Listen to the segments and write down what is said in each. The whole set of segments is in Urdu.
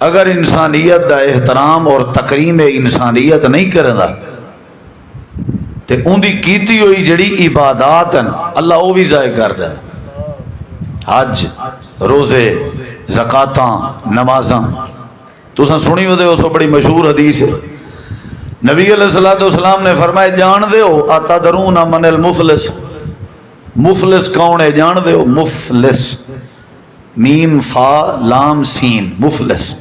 اگر انسانیت دا احترام اور تکریم انسانیت نہیں کرنا تے ان دی کیتی ہوئی جڑی عبادات ہیں اللہ وہ بھی ضائع کر دے. حج، روزے، زکاتاں، نمازاں تساں سنی ہو دے ہو، سو بڑی مشہور حدیث ہے. نبی علیہ الصلوۃ والسلام نے فرمایا جان دے ہو اتدرون من المفلس، مفلس کون ہے جان دے ہو؟ مفلس، میم فا لام سین، مفلس.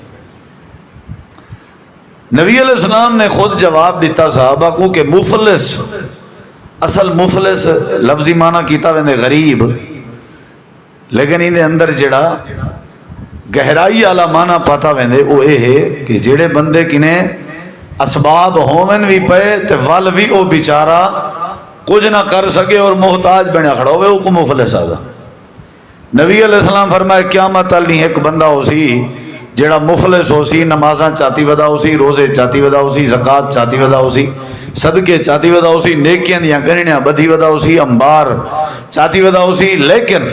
نبی علیہ السلام نے خود جواب دیتا صحابہ کو کہ مفلس، اصل مفلس لفظی معنی کیتا ویندے غریب، لیکن ان دے اندر جڑا گہرائی والا معنی پاتا ویندے وہ یہ ہے کہ جڑے بندے کنے اسباب ہومن بھی پے تے ول بھی او بیچارہ کچھ نہ کر سکے اور محتاج بنیا کھڑا ہوئے، وہ کو مفلس آگا. نبی علیہ السلام فرمائے قیامت علی ایک بندہ ہو سی جڑا مفلس ہو سی، نمازاں چاہتی ودا ہو سی، روزے چاہتی ودا ہو سی، زکات چاہتی ودا ہو سی، صدقے چاہتی ودا ہو سی، نیکیاں دیاں گنیاں بدھی ودا ہو سی، انبار چاہتی ودا ہو سی، لیکن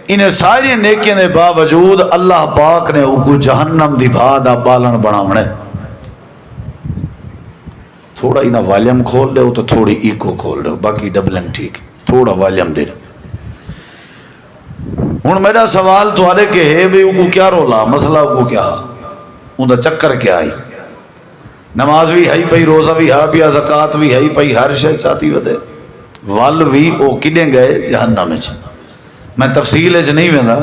انہیں ساری نیکیاں دے باوجود اللہ پاک نے اوکو جہنم دی بھادا بالن بناونے. تھوڑا انہا والیم کھول لے ہو تو تھوڑی ایکو کھول لے ہو، باقی ڈبلنگ ٹھیک، تھوڑا والیم دے. ہن میرا سوال تو آرے کہ ہے بھی وہ کیا رولا مسئلہ، وہ کیا ان دا چکر کیا ہے؟ نماز بھی ہے پئی، روزہ بھی ہے پیا، زکات بھی ہے پئی، ہر شے چاہتی ودے وال بھی او کدیں گئے جہنم میں. میں تفصیل ہے نہیں ویندا،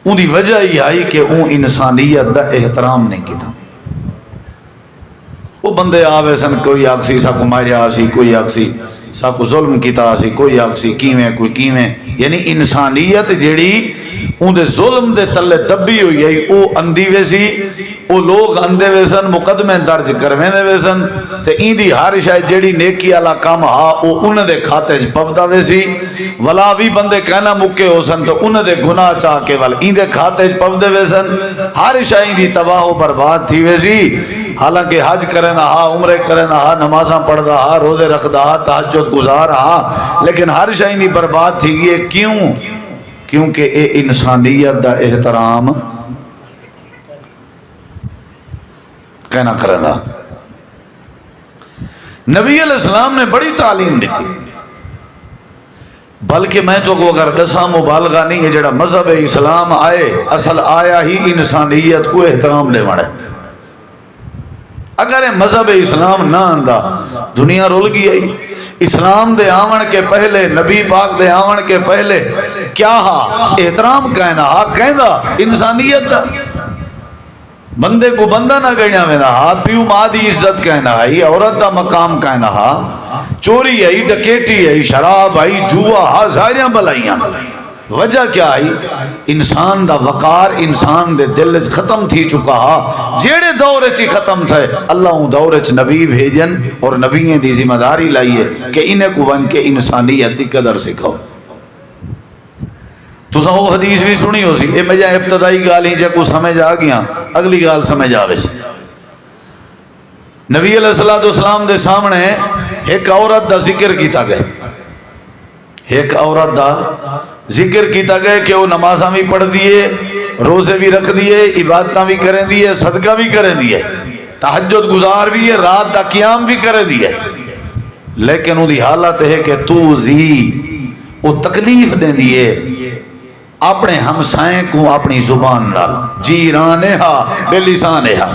ان دی وجہ یہ آئی کہ اون انسانیت دا احترام نہیں کیتا. وہ بندے آوے سن، کوئی آکسی سا کو ماریا آسی، کوئی آکسی سا کو ظلم کیتا آسی، کوئی آکسی کیویں کوئی کیویں، یعنی انسانیت جیڑی ان دے ظلم دے تلے دبی ہوئی ہے، او اندھی ویسی، او لوگ اندھے ویسن، مقدمے درج کرویں دے ویسن، تے این دی ہر شاید جیڑی نیکی والا کام ہا او ان دے کھاتے پفدا ویسی، ولا بھی بندے کہنا مکے ہو سن تو ان دے گناہ چاہ کے ول این دے کھاتے پفدے ویسن، ہر شاید دی تباہ و برباد تھی ویسی. حالانکہ حج کرنا ہا، عمرے کرنا ہا، نمازاں پڑھدا ہا، روزے رکھدا ہا، تہجد گزار ہا، لیکن ہر شاید دی برباد تھی گئی. کیوں؟ کیونکہ اے انسانیت دا احترام کہنا کرنا. نبی علیہ السلام نے بڑی تعلیم دی تھی، بلکہ میں تو کو اگر دساں مبالغہ نہیں ہے، جڑا مذہب اسلام آئے اصل آیا ہی انسانیت کو احترام دے وڑے. اگر مذہب اسلام نہ آندا دنیا رول گئی ہے. اسلام دے آون کے پہلے، نبی پاک دے آون کے پہلے کیا ہا؟ احترام کہنا ہا، کہنا انسانیت دا. بندے کو بندہ نہ گئنا وینا ہا، پیو ماں دی عزت کہنا ہے، عورت دا مقام کہنا ہا، چوری ہے، ڈکیٹی ہے، شراب ہے، جوا ہا، ظاہریاں بلائیاں. وجہ کیا ہے؟ انسان دا وقار انسان دے دل ختم تھی چکا ہا. جیڑے دور چی ختم تھے اللہ ان دور چ نبی بھیجن اور نبییں دی ذمہ داری لائیے کہ انہیں کو ون کے انسانیت دی قدر سکھاؤ. تو سا وہ حدیث بھی سنی ہو سی، اے میں جا ابتدائی گال ہی جے کو سمجھ آ گیا، اگلی گال سمجھ آوے سی. نبی علیہ السلام دے سامنے ایک عورت دا ذکر کیتا گئے، ایک عورت دا ذکر کیتا گئے کہ وہ نمازاں بھی پڑھ دیئے، روزے بھی رکھ دیئے، عبادتاں بھی کریں دیئے، صدقہ بھی کریں دیئے، تہجد گزار بھی ہے، رات دا قیام بھی کریں دیئے. لیکن وہ دی حالت ہے کہ تو وہ تکلیف دیں دیئے اپنے ہمسائیں کو اپنی زبان نال، جیرانہا بلسانہا،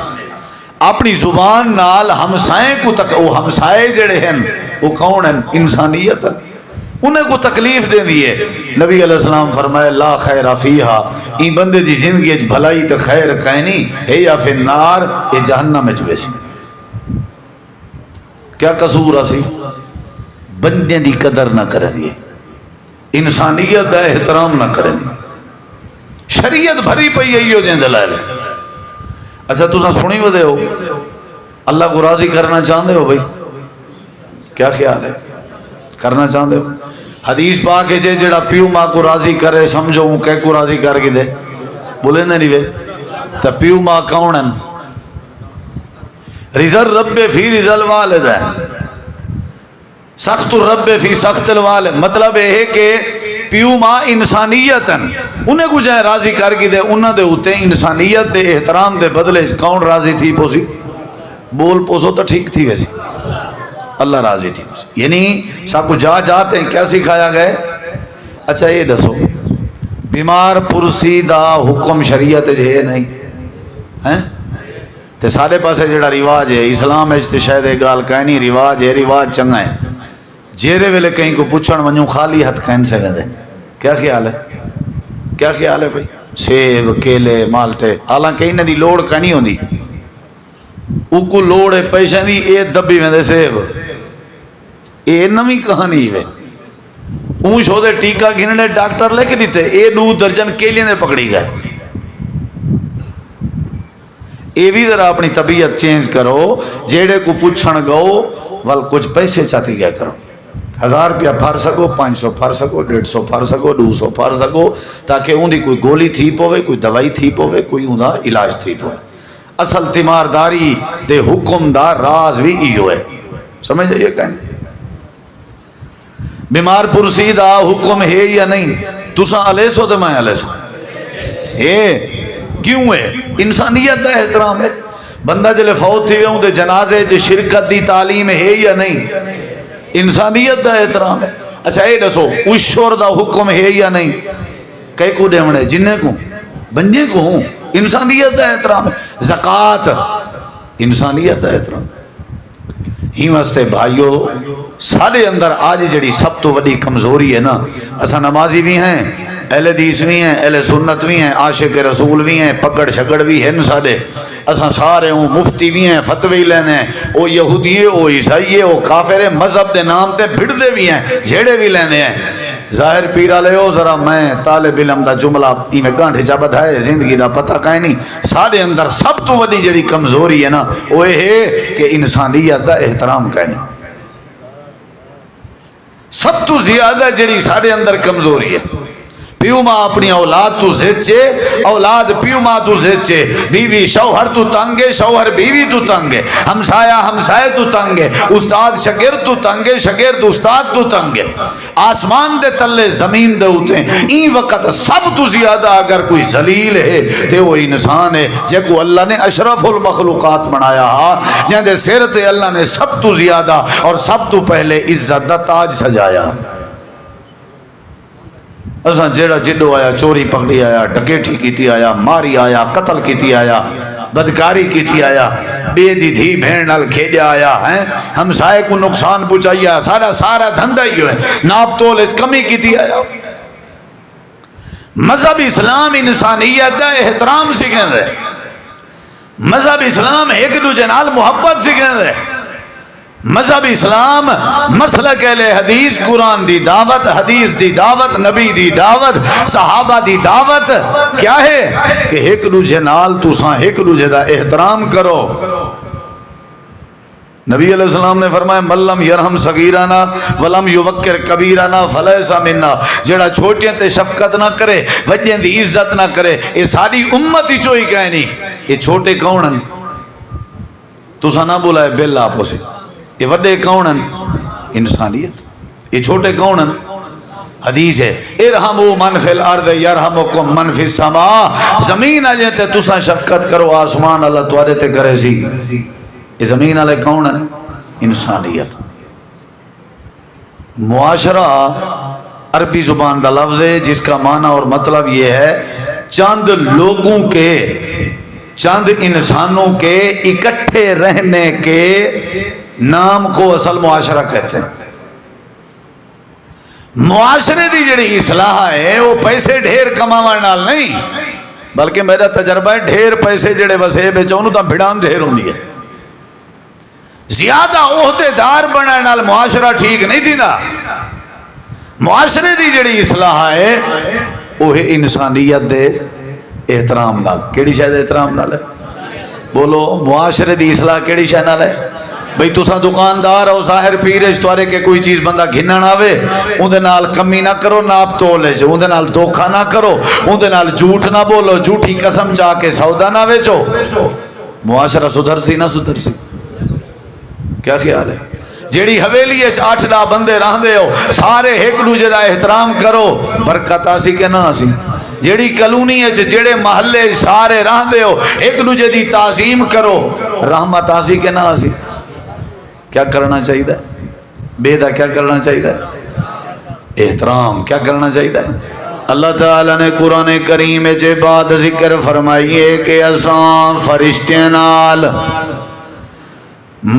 اپنی زبان نال ہمسائیں کو وہ ہمسائے جڑے ہیں وہ کون ہیں؟ انسانیت ہیں، انہیں کو تکلیف دے دیئے. نبی علیہ السلام فرمائے لا خیر فیہا، این بندے دی زندگی بھلائی تے خیر کہنی ہے یا فی النار، اے جہنم میں چوے سی. کیا قصور اسی؟ بندے دی قدر نہ کریں دیئے، انسانیت دا احترام نہ کریں دیئے. شریعت بھری پئی ایو جن دلائل. اچھا تو سنی ودے ہو اللہ کو راضی کرنا چاہتے ہو بھئی؟ کیا خیال ہے؟ کرنا چاہتے ہو؟ حدیث پاک ہے جڑا پیو ماں کو راضی کرے سمجھو ہوں کہ کو راضی کر کے دے بولے نہیں وے تو پیو ماں کون ہیں؟ رضا رب فی رضا الوالد ہے، سخت الرب فی سخت الوالد. مطلب ہے کہ پیو ماں انسانیتن انہیں کو جائے راضی کر کی دے انہاں دے ہوتے انسانیت دے احترام دے بدلے کون راضی تھی پوسی بول پوسو تو ٹھیک تھی ویسی اللہ راضی تھی پوسی یعنی سب کو جاتے ہیں کیا سکھایا گئے اچھا یہ دسو بیمار پرسی دا حکم شریعت ہے نہیں ہیں تے سارے پاسے جڑا رواج ہے اسلام تے شاید ایک گال کہنی رواج ہے رواج چنگا ہے جیرے ویلے کہیں کو پوچھن ونجوں خالی ہاتھ کہن سے گئے کیا خیال ہے کیا خیال ہے بھائی سیب کیلے مالٹے حالانکہ انہیں دی لوڑ کہنی ہوندی او کو لوڑ ہے پیسے دی اے دبی میں دے سیب اے نمی کہانی ہے اون شو دے ٹیکہ گھننے ڈاکٹر لے کے دیتے اے 2 درجن کیلیں دے پکڑی گئے اے بھی ذرا اپنی طبیعت چینج کرو جیڑے کو پوچھن گو ول کچھ پیسے چاہتی گیا کرو 1000 روپیہ پھر سکو 500 پھر سکو 150 پھر سکو 200 پھر سکو تاکہ ان دی کوئی گولی تھی پوے کوئی دوائی تھی پوے کوئی ان دا علاج تھی پوے اصل تیمارداری دے حکم دا راز بھی ایو ہے سمجھ جائیے کہنے بیمار پرسی دا حکم ہے یا نہیں تسا علیسو دے میں علیسو کیوں ہے انسانیت دا احترام ہے بندہ جلے فوت تھی وے دے جنازے چ شرکت دی تعلیم ہے یا نہیں انسانیت دا احترام ہے اچھا اے دسو اشور دا حکم ہے یا نہیں کئی کو دیونے جننے کو بندے کو ہوں انسانیت دا احترام ہے زکوٰۃ انسانیت دا احترام ہی واسطے بھائیو سارے اندر آج جڑی سب تو بڑی کمزوری ہے نا اسا نمازی بھی ہیں اہل حدیث بھی ہیں اہل سنت بھی ہیں عاشق رسول بھی ہیں پکڑ شکڑ بھی ہیں سارے اساں سارے ہوں مفتی بھی ہیں فتوی لینے او یہودی ہے او عیسائی ہے او کافر ہے مذہب دے نام تے بھڑدے بھی ہیں جھیڑے بھی لینے ہیں ظاہر پیرا لے ہو ذرا میں طالب علم دا جملہ میں گانٹھے چا بدھائے زندگی دا پتہ کہیں نہیں سارے اندر سب تو بڑی جڑی کمزوری ہے نا وہ یہ ہے کہ انسانیت دا احترام کہنے سب تو زیادہ جڑی سارے اندر کمزوری ہے پیو ماں اپنی اولاد تو زیچے اولاد پیو ماں تو زیچے بیوی شوہر تو تنگے شوہر بیوی تو تنگے ہمسایہ ہمسایہ تو تنگے استاد شاگرد تو تنگے شاگرد استاد تو تنگے آسمان دے تلے زمین دے ہوتے ہیں این وقت سب تو زیادہ اگر کوئی ذلیل ہے تے وہ انسان ہے جے کو اللہ نے اشرف المخلوقات بنایا جن دے سر تے اللہ نے سب تو زیادہ اور سب تو پہلے عزت دا تاج سجایا اساں جیڑا جڈو آیا چوری پکڑی آیا ڈکیٹی کیتی آیا ماری آیا قتل کیتی آیا بدکاری کیتی آیا بے دی دھی بھین نال کھیڈیا آیا ہیں ہمسائے کو نقصان پہنچایا سارا دھندا ہی ہے ناپ تول وچ کمی کیتی آیا مذہب اسلام انسانیت دا احترام سکھیندا ہے مذہب اسلام ایک دوجے نال محبت سکھیندا ہے مذہب اسلام مسلک اہل حدیث قرآن دی دعوت حدیث دی دعوت نبی دی دعوت صحابہ دی دعوت کیا ہے کہ ایک دوجے نال تساں ایک دوجے دا احترام کرو نبی علیہ السلام نے فرمایا ملم یرحم صغیرانا ولم یوکر کبیرانا فلیس منا جڑا چھوٹیاں تے شفقت نہ کرے وڈیاں دی عزت نہ کرے یہ ساری امت ہی چوئی کہنی یہ چھوٹے کون ہیں تساں نہ بولائے بیل آپو سے یہ وڈے کون ہیں انسانیت یہ چھوٹے کون ہیں حدیث ہے ارحموا من فی الارض یرحمکم من فی السماء زمین آجے تے تساں شفقت کرو آسمان اللہ توارے تے کرے سی یہ زمین والے کون ہیں انسانیت معاشرہ عربی زبان دا لفظ ہے جس کا معنی اور مطلب یہ ہے چند لوگوں کے چند انسانوں کے اکٹھے رہنے کے نام کو اصل معاشرہ کہتے ہیں معاشرے دی جڑی اصلاح ہے وہ پیسے ڈھیر کماون نال نہیں بلکہ میرا تجربہ ہے ڈھیر پیسے جڑے وسے بیچو انہوں تو بھڑان ڈھیر ہوندی ہے زیادہ عہدے دار بننے نال معاشرہ ٹھیک نہیں تھی نا معاشرے دی جڑی اصلاح ہے وہ ہے انسانیت دے احترام نال کیڑی شاید احترام نال ہے بولو معاشرے دی اصلاح کیڑی شاید نال ہے بھئی تسا دکاندار ہو ظاہر پیرش توارے کہ کوئی چیز بندہ گھنن آوے اندے نال کمی نہ کرو ناپ تولے جو اندے نال دھوکھا نہ کرو اندے نال جھوٹ نہ بولو جھوٹی قسم چاہ کے سودا نہ ویچو معاشرہ سدھر سی نہ سدھر سی کیا خیال ہے جیڑی حویلی 8-10 بندے رہندے ہو سارے ایک دوجے دا احترام کرو، برکت آسی کہ نہ آسی؟ جیڑی کلونی جیڑے محلے سارے رہندے ہو ایک دوجے دی تعظیم کرو، رحمت آسی کہ نہ آسی؟ کیا کرنا چاہیے؟ بے دا کیا کرنا چاہیے؟ احترام کیا کرنا چاہیے؟ اللہ تعالیٰ نے قرآن کریم سے بات ذکر فرمائیے کہ اساں فرشتیاں نال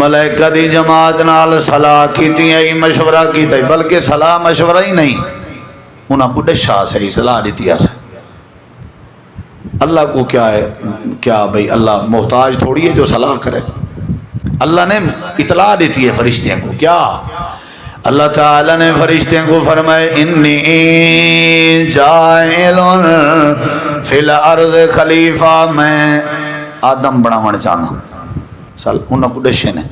ملائکہ دی جماعت نال صلاح کیتی ہے، مشورہ کیتا ہے، بلکہ صلاح مشورہ ہی نہیں، انہاں بڑے شاہ سے صلاح دیتی ہے۔ اللہ کو کیا ہے، کیا بھئی اللہ محتاج تھوڑی ہے جو صلاح کرے، اللہ نے اطلاع دیتی ہے فرشتیاں کو۔ کیا اللہ تعالیٰ نے فرشتیاں کو فرمائے انی جائل فی الارض خلیفہ، میں آدم بناون چاہنا۔ سال انہاں کو ڈشے نے،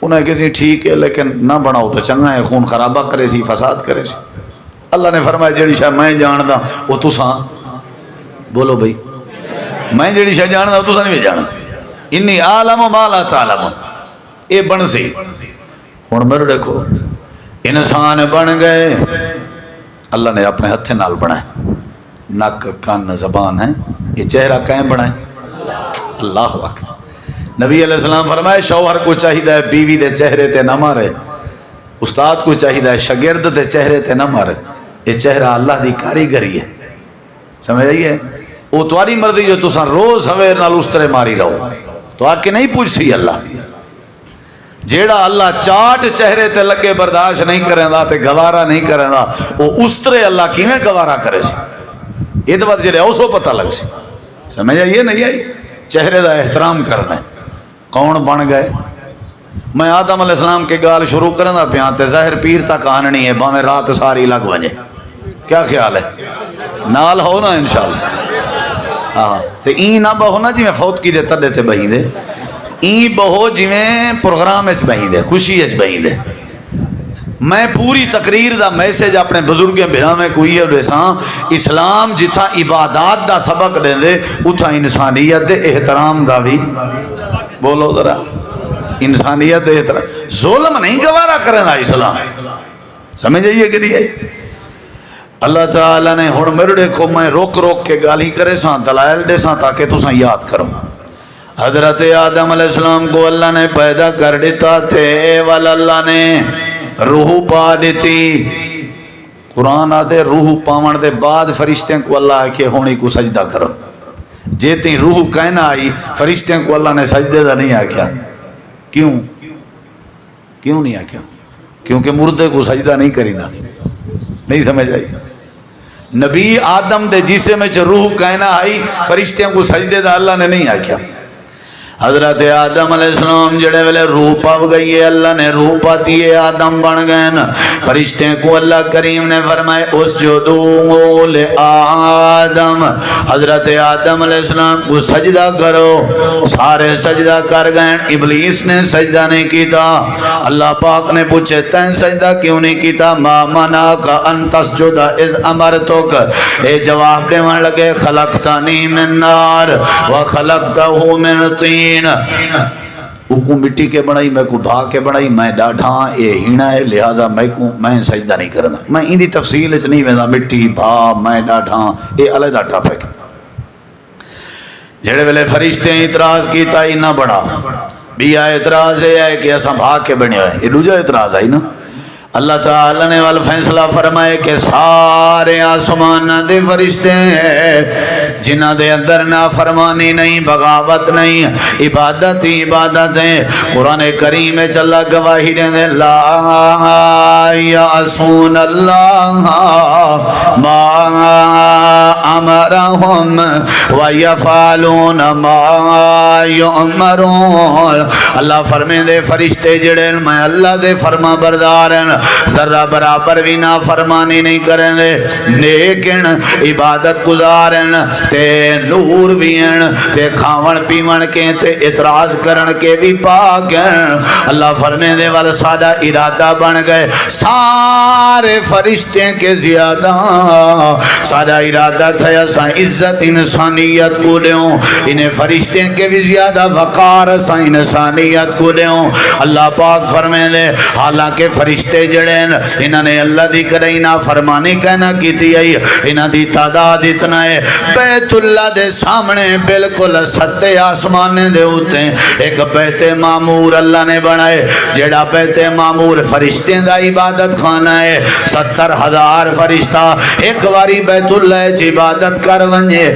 انہاں کسی ٹھیک ہے لیکن نہ بناؤ تو چنگا ہے، خون خرابہ کرے سی، فساد کرے سی۔ اللہ نے فرمایا جڑی شاہ میں جاندا وہ تساں بولو بھئی، میں جڑی شاہ جاندا وہ تساں نہیں جاندا، انی عالم ما لا تعلم، اے بن سی۔ ہن میرے دیکھو انسان بن گئے، اللہ نے اپنے ہتھے نال بنائے، نک کان زبان ہے، یہ چہرہ کہیں بنائے؟ اللہ اکبر۔ نبی علیہ السلام فرمائے شوہر کو چاہیے بیوی دے چہرے تے نہ مارے، استاد کو چاہیے شاگرد دے چہرے تے نہ مارے، یہ چہرہ اللہ دی کاریگری ہے، سمجھ آئیے؟ وہ تمہاری مرضی جو تساں روز سویر نال اس طرح ماری رہو تو آ کے نہیں پوچھ سی اللہ۔ جیڑا اللہ چاٹ چہرے تے لگے برداشت نہیں کریں دا تے گوارا نہیں کریں دا، وہ اس طرح اللہ کیویں گوارا کرے سی؟ یہ تو بات جڑے اس کو پتہ لگ سی، سمجھ آئیے نہیں آئی؟ چہرے دا احترام کرنا ہے۔ کون بن گئے؟ میں آدم علیہ السلام کے گال شروع کرنا دا پیان تے ظاہر پیر تک آننی ہے، باویں رات ساری لگ وجے، کیا خیال ہے؟ نال ہو نا انشاءاللہ۔ ہاں تے این نہ بہو نا جی میں فوت کی دے تڑے تے بہی دے، این بہو جی میں پروگرام اچ بہی دے، خوشی اچ بہی دے۔ میں پوری تقریر دا میسیج اپنے بزرگیں بھرا میں کوئی ہے دیساں، اسلام جتھا عبادات دا سبق دیں دے اتھا انسانیت دے احترام دا بھی، بولو ذرا، انسانیت دے احترام، ظلم نہیں گوارا کرنا اسلام، سمجھ آئیے کہ نہیں ہے؟ اللہ تعالیٰ نے ہن میرے دیکھو میں روک روک کے گالی کرے ساں، دلائل دے ساں تاکہ تساں یاد کرو۔ حضرت آدم علیہ السلام کو اللہ نے پیدا کر دیتا تھے، اللہ نے روح پا دیتی۔ قرآن آدھے روح پاون دے بعد فرشتیں کو اللہ کے ہونے کو سجدہ کرو، جیتی روح کہنا آئی فرشتیں کو اللہ نے سجدے دا نہیں آکھیا۔ کیوں نہیں آکھیا؟ کیونکہ مردے کو سجدہ نہیں کری دا، نہیں سمجھ آئی؟ نبی آدم دے جسے میں روح کہنا آئی فرشتیں کو سجدے دا اللہ نے نہیں آکھیا۔ حضرت آدم علیہ السلام جڑے ویلے روح پاو گئی ہے، اللہ نے روح پاتی ہے، آدم بن گئے نا۔ فرشتے کو اللہ کریم نے فرمائے اسجدوا لآدم، حضرت آدم علیہ السلام کو سجدہ کرو، سارے سجدہ کر گئے۔ ابلیس نے سجدہ نہیں کیتا، اللہ پاک نے پوچھے تین سجدہ کیوں نہیں کیتا؟ ما منعک ان تسجد اذ امرتک، اے جواب دے من لگے خلقتنی من نار وخلقتہ من طین، کو مٹی کے بنائی، میں کو بھا کے بنائی، میں ڈاڈھاں اے ہینا ہے، لہذا میں سجدہ نہیں کرنا۔ میں ان دی تفصیل اچ نہیں ویندا، مٹی بھا میں ڈاڈھاں اے علیحدہ ٹاپک۔ جڑے ویلے فرشتے اعتراض کیتا ہی نہ بڑا بھی اعتراض ہے کہ اساں بھا کے بنے ہوئے، یہ دوجا اعتراض آئی نا۔ اللہ تعالیٰ نے فیصلہ فرمائے کہ سارے آسمان دے فرشتے جنہ دے اندر نافرمانی نہیں، بغاوت نہیں، عبادت ہی عبادت ہے۔ قرآن کریم میں اللہ گواہی دیں دے لا یعصون اللہ ما امرہم ویفعلون ما یؤمرون۔ اللہ فرمائے دے فرشتے جڑے میں اللہ دے فرما بردار ہیں، ذرہ برابر بھی نافرمانی نہیں کریں دے، لیکن عبادت گزار ہیں، تے نور بھی ہیں تے کھاون پیون کے تے اعتراض کرن کے بھی پاک ہیں اللہ فرمے دے والا سادہ ارادہ بن گئے سارے فرشتے کے زیادہ سادہ ارادہ تھا ایسا عزت انسانیت کو لیوں انہیں فرشتے کے بھی زیادہ وقار ایسا انسانیت کو لیوں اللہ پاک فرمے دے حالانکہ فرشتے جڑیں انہوں نے اللہ دی کرائنا فرمانی کہنا کی تھی انہوں دی تعداد اتنا ہے بیت اللہ دے سامنے بالکل ستے آسمانے دے ہوتے ہیں ایک بیت معمور اللہ نے بنائے جیڑا بیت معمور فرشتے دا عبادت خانہ ہے 70,000 فرشتہ ایک باری بیت اللہ عبادت کر ونجے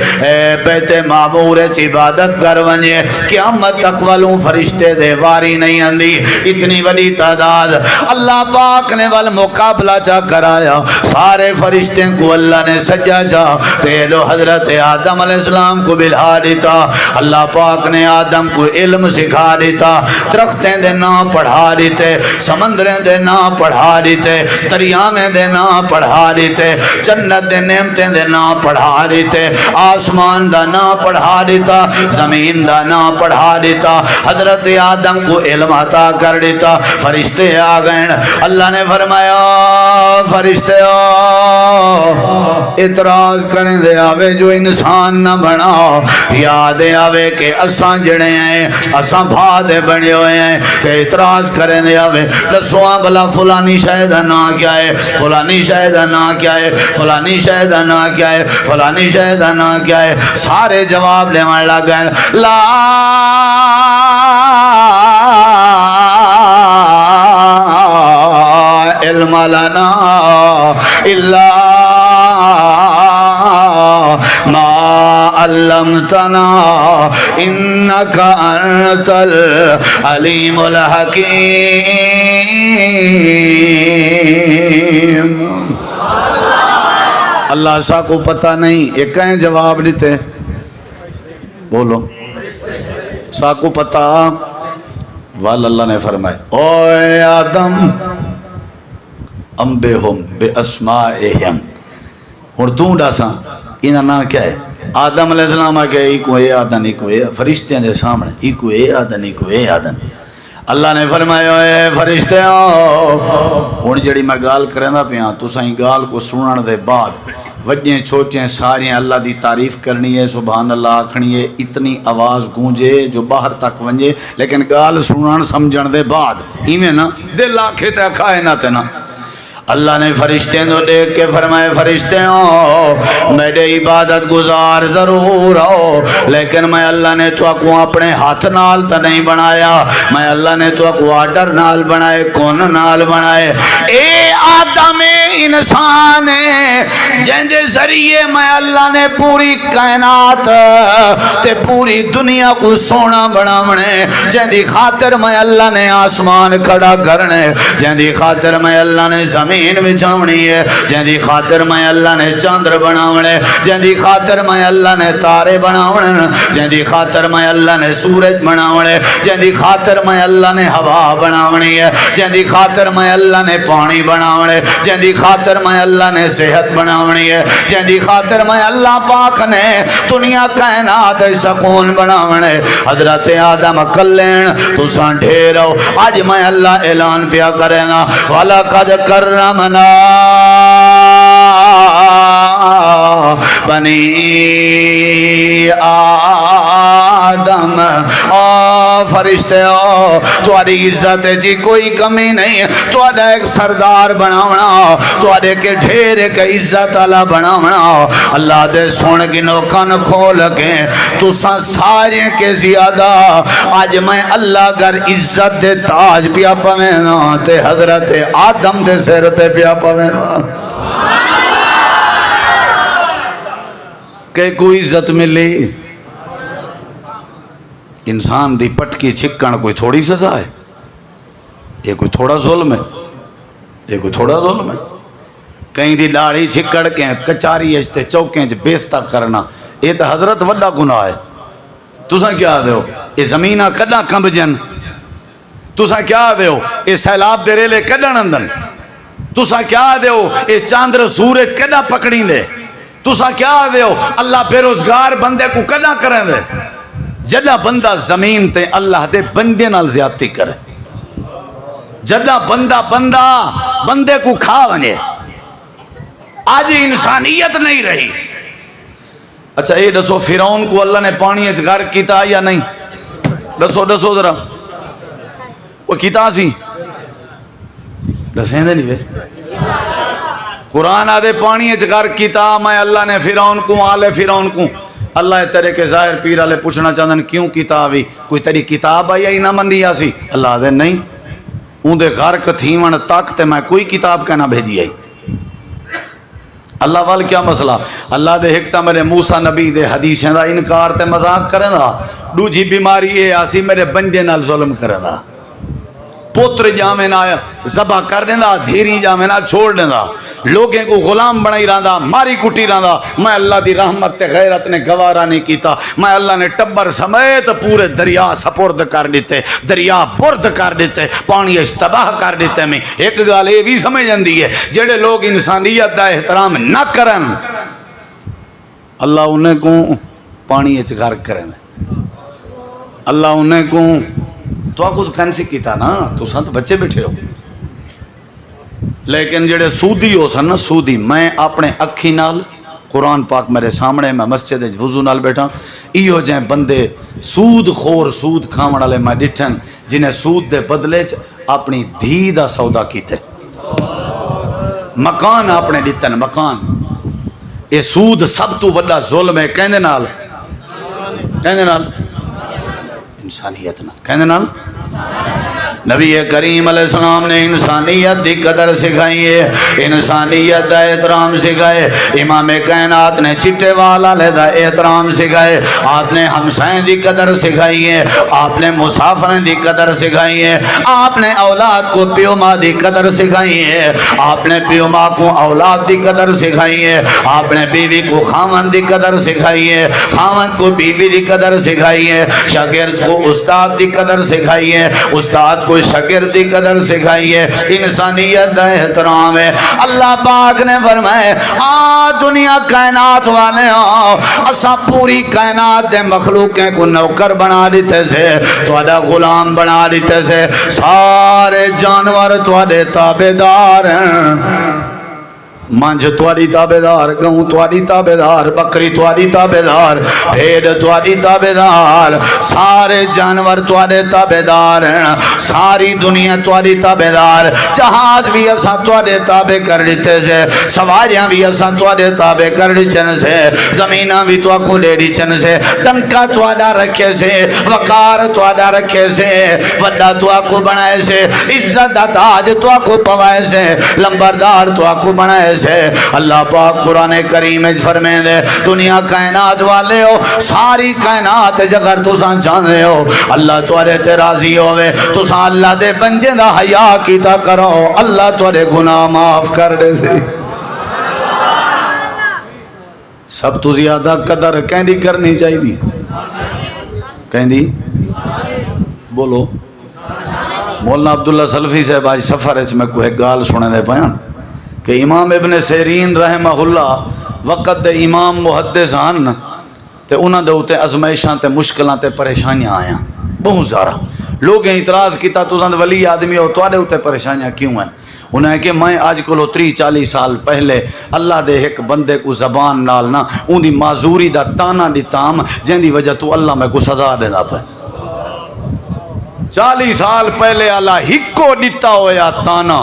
بیت معمور عبادت کر ونجے قیامت تک والوں فرشتے دے واری نہیں اندی اتنی بڑی تعداد اللہ پاک نے والمقابلہ چا کرایا سارے فرشتے کو اللہ نے سجا چا تیلو حضرت آدم علیہ السلام کو بلھا دیتا اللہ پاک نے آدم کو علم سکھا دیتا درختیں دے نام پڑھا دیتے سمندریں دے نام پڑھا دیتے دریامیں دے نام پڑھا دیتے جنت دے نعمتیں دے نام پڑھا دیتے آسمان دا نام پڑھا دیتا زمین دا نام پڑھا دیتا حضرت آدم کو علم عطا کر دیتا فرشتے آ گئے اللہ نے فرمایا فرشتے اعتراض کریں دے آوے جو انسان نہ بنا یاد آوے کہ اساں جڑے ہیں اساں بھادے بنے ہوئے ہیں کہ اعتراض کریں دے آوے لسوان بلا فلانی شہدہ نا کیا ہے فلانی شہدہ نا کیا ہے فلانی شہدہ نا کیا ہے فلانی شہدہ نا کیا ہے سارے جواب لے مار لگا لا علم لنا الا ما علمتنا انك انت العليم الحكيم اللہ سا کو پتہ نہیں یہ کہیں جواب دیتے بولو سا کو پتہ وال اللہ نے فرمائے اوے آدم انبئہم باسمائہم اور تو ڈاسا انہاں نا کیا ہے آدم علیہ السلام آگے ایکو اے آدن ایکو اے فرشتے دے سامنے ایکو اے آدن ایکو اے آدن اللہ نے فرمایا اے فرشتے ہوں جڑی میں گال کریں دا پیاں تو سائیں گال کو سنن دے بعد وجہیں چھوٹیں ساریں اللہ دی تعریف کرنی ہے سبحان اللہ آکھنی ہے اتنی آواز گونجے جو باہر تک ونجے لیکن گال سنن سمجھن دے بعد ایمیں نا دل آکھے تے کھائے نہ تے نا اللہ نے فرشتے کو دیکھ کے فرمائے فرشتے ہو میرے عبادت گزار ضرور ہو لیکن میں اللہ نے تو کو اپنے ہاتھ نال تا نہیں بنایا میں اللہ نے تو کو آڈر نال بنائے کون نال بنائے اے آدم انسان جن دے ذریعے میں اللہ نے پوری کائنات تے پوری دنیا کو سونا بناونے جن دی خاطر میں اللہ نے آسمان کھڑا کرنے جن دی خاطر میں اللہ نے زمین بچھاونی ہے جن دی خاطر میں اللہ نے چاندر بناونے جن دی خاطر میں اللہ نے تارے بناونے جن دی خاطر میں اللہ نے سورج بناونے جن دی خاطر میں اللہ نے ہوا بناونی ہے جن دی خاطر میں اللہ نے پانی بناونے جن دی خاطر میں اللہ نے صحت بناونی ہے جن دی خاطر میں اللہ پاک نے دنیا کائنات سکون بناونے حضرت آدم کلین تو سان ڈھیرو آج میں اللہ اعلان پیا کرے گا وَلَقَدْ كَرَّمْنَا بنی آدم فرشتے ہو تھوڑی عزت جی کوئی کمی نہیں تھوڑا ایک سردار بناونا تھوڑے کے ڈھیر ایک عزت والا بناونا اللہ دے سن گنو کن کھول کے تو سارے کے زیادہ آج میں اللہ گر عزت دے تاج پیا پوینا تے حضرت آدم دے سر تے پیا پوینا کہ کوئی عزت ملی انسان دی پٹکی چھکن کوئی تھوڑی سزا ہے یہ کوئی تھوڑا ظلم ہے یہ کوئی تھوڑا ظلم ہے کہیں دی داڑھی چھکڑ کے کچاری اچھتے چوکیں بیستہ کرنا یہ تو حضرت وڈا گناہ ہے تُساں کیا دے ہو یہ زمینہ کڈا کمب جن تُساں کیا دے ہو یہ سیلاب دے ریلے کڈا نندن تُساں کیا دے ہو یہ چاندر سورج کڈا پکڑیں دے تسا کیا دے ہو اللہ بے روزگار بندے کو کنا کریں دے جدہ بندہ زمین تے اللہ دے بندے نال زیادتی کرے جدہ بندے کو کھا بنے آج انسانیت نہیں رہی. اچھا یہ دسو فرعون کو اللہ نے پانی اچ غرق کیتا یا نہیں؟ دسو ذرا وہ کیتا سی دسیں دے نہیں بے قرآن آدھے پانی اچ غرق کیتا میں اللہ نے فرعون کو آلے فرعون کو اللہ تیرے کے ظاہر پیر والے پوچھنا چاہتے کیوں کتاب ہی کوئی تیری کتاب آئی ہی نہ مندی آسی اللہ دے نہیں اون دے غرق تھیون تک تے میں کوئی کتاب کہنا بھیجی آئی اللہ وال کیا مسئلہ اللہ دے حکتہ میرے موسیٰ نبی دے حدیثیں دا انکار تے مذاق کریں دا دوجی بیماری یہ آسی میرے بندے نال ظلم کریں دا پوتر جامعہ نہ زبا کر دیں دا دھیری جامعہ نہ چھوڑ دیں دا لوگیں کو غلام بنائی رہا ماری کٹی رہا میں اللہ دی رحمت تے غیرت نے گوارا نہیں کیتا میں اللہ نے ٹبر سمیت پورے دریا سپرد کر دیتے دریا برد کر دیتے پانی تباہ کر دیتے میں ایک گال یہ بھی سمجھ جاندی ہے جڑے لوگ انسانیت دا احترام نہ کرن اللہ انہیں کو پانی اچ غرق کریں اللہ انہیں کو تو کچھ کینسی کیتا نا تو سنت بچے بیٹھے ہو لیکن جڑے سودی ہو سن نا سودی میں اپنے اکھی نال قرآن پاک میرے سامنے میں مسجد وضو نال بیٹھا ایو جائیں بندے سود خور سود کھاون والے میں ڈٹھن جنہیں سود دے بدلے اپنی دھی دا سودا کیتے مکان اپنے ڈتن مکان یہ سود سب تو وڈا ظلم ہے کہندے نال انسانیت نال کہندے نال نبی کریم علیہ السلام نے انسانیت دی قدر سکھائی ہے انسانیت دا احترام سکھائے امام کائنات نے چٹے والا لے دا احترام سکھائے آپ نے ہمسائیں دی قدر سکھائی ہے آپ نے مسافریں دی قدر سکھائی ہے آپ نے اولاد کو پیو ماں دی قدر سکھائی ہے آپ نے پیو ماں کو اولاد دی قدر سکھائی ہے آپ نے بیوی کو خاوند دی قدر سکھائی ہے خاوند کو بیوی دی قدر سکھائی ہے شاگرد کو استاد دی قدر سکھائی ہے استاد کو شاگرد دی قدر سکھائی ہے انسانیت دا احترام ہے اللہ پاک نے فرمائے دنیا کائنات والے اسا پوری کائنات دے مخلوقیں کو نوکر بنا دیتے سے تواڈا غلام بنا دیتے سے سارے جانور تواڈے تابعدار ہیں مانج تواری تابدار گوں تواری تابدار بکری تواری تابدار بھیڑ تواری تابدار سارے جانور توارے تابدار ہیں ساری دنیا تواری تابدار جہاز بھی اساں توارے تابع کر دیتے سے سواریاں بھی اساں توارے تابع کر دیچن سے زمینہ بھی تو کو لے دیچن سے ڈنکا توارا رکھے سے وقار توارا رکھے سے وڈا تو کو بنائے سے عزت تاج تو کو پوائے سے لمبردار تو کو بنائے سے اللہ پاک قرآن کریم فرمائے دے دنیا کائنات والے ہو ساری کائنات جگر تساں چاہتے ہو اللہ توارے تے راضی ہوئے تساں اللہ دے بندے دا حیا کیتا کرو اللہ توارے گناہ معاف کر دے سی سب تو زیادہ قدر کہندی کرنی چاہیے دی کہندی بولو مولانا عبداللہ سلفی صاحب آج سفر ہے میں کوئی گال سنے دے پایا کہ امام ابن سیرین رحمہ اللہ وقت دے امام محدث آن تے انہاں دے ہوتے ازمائشاں تے مشکلاں تے پریشانیاں آیاں بہت زارا لوگ اعتراض کیتا تو سند ولی آدمی ہو تو ہوتے پریشانیاں کیوں ہیں انہیں ہے کہ میں آج کو 30-40 سال پہلے اللہ دے ایک بندے کو زبان نال نہ ان دی معذوری دا تانا دیتام جن دی وجہ تو اللہ میں کو سزا دینا پہ 40 سال پہلے اللہ ہکو دیتا ہویا تانا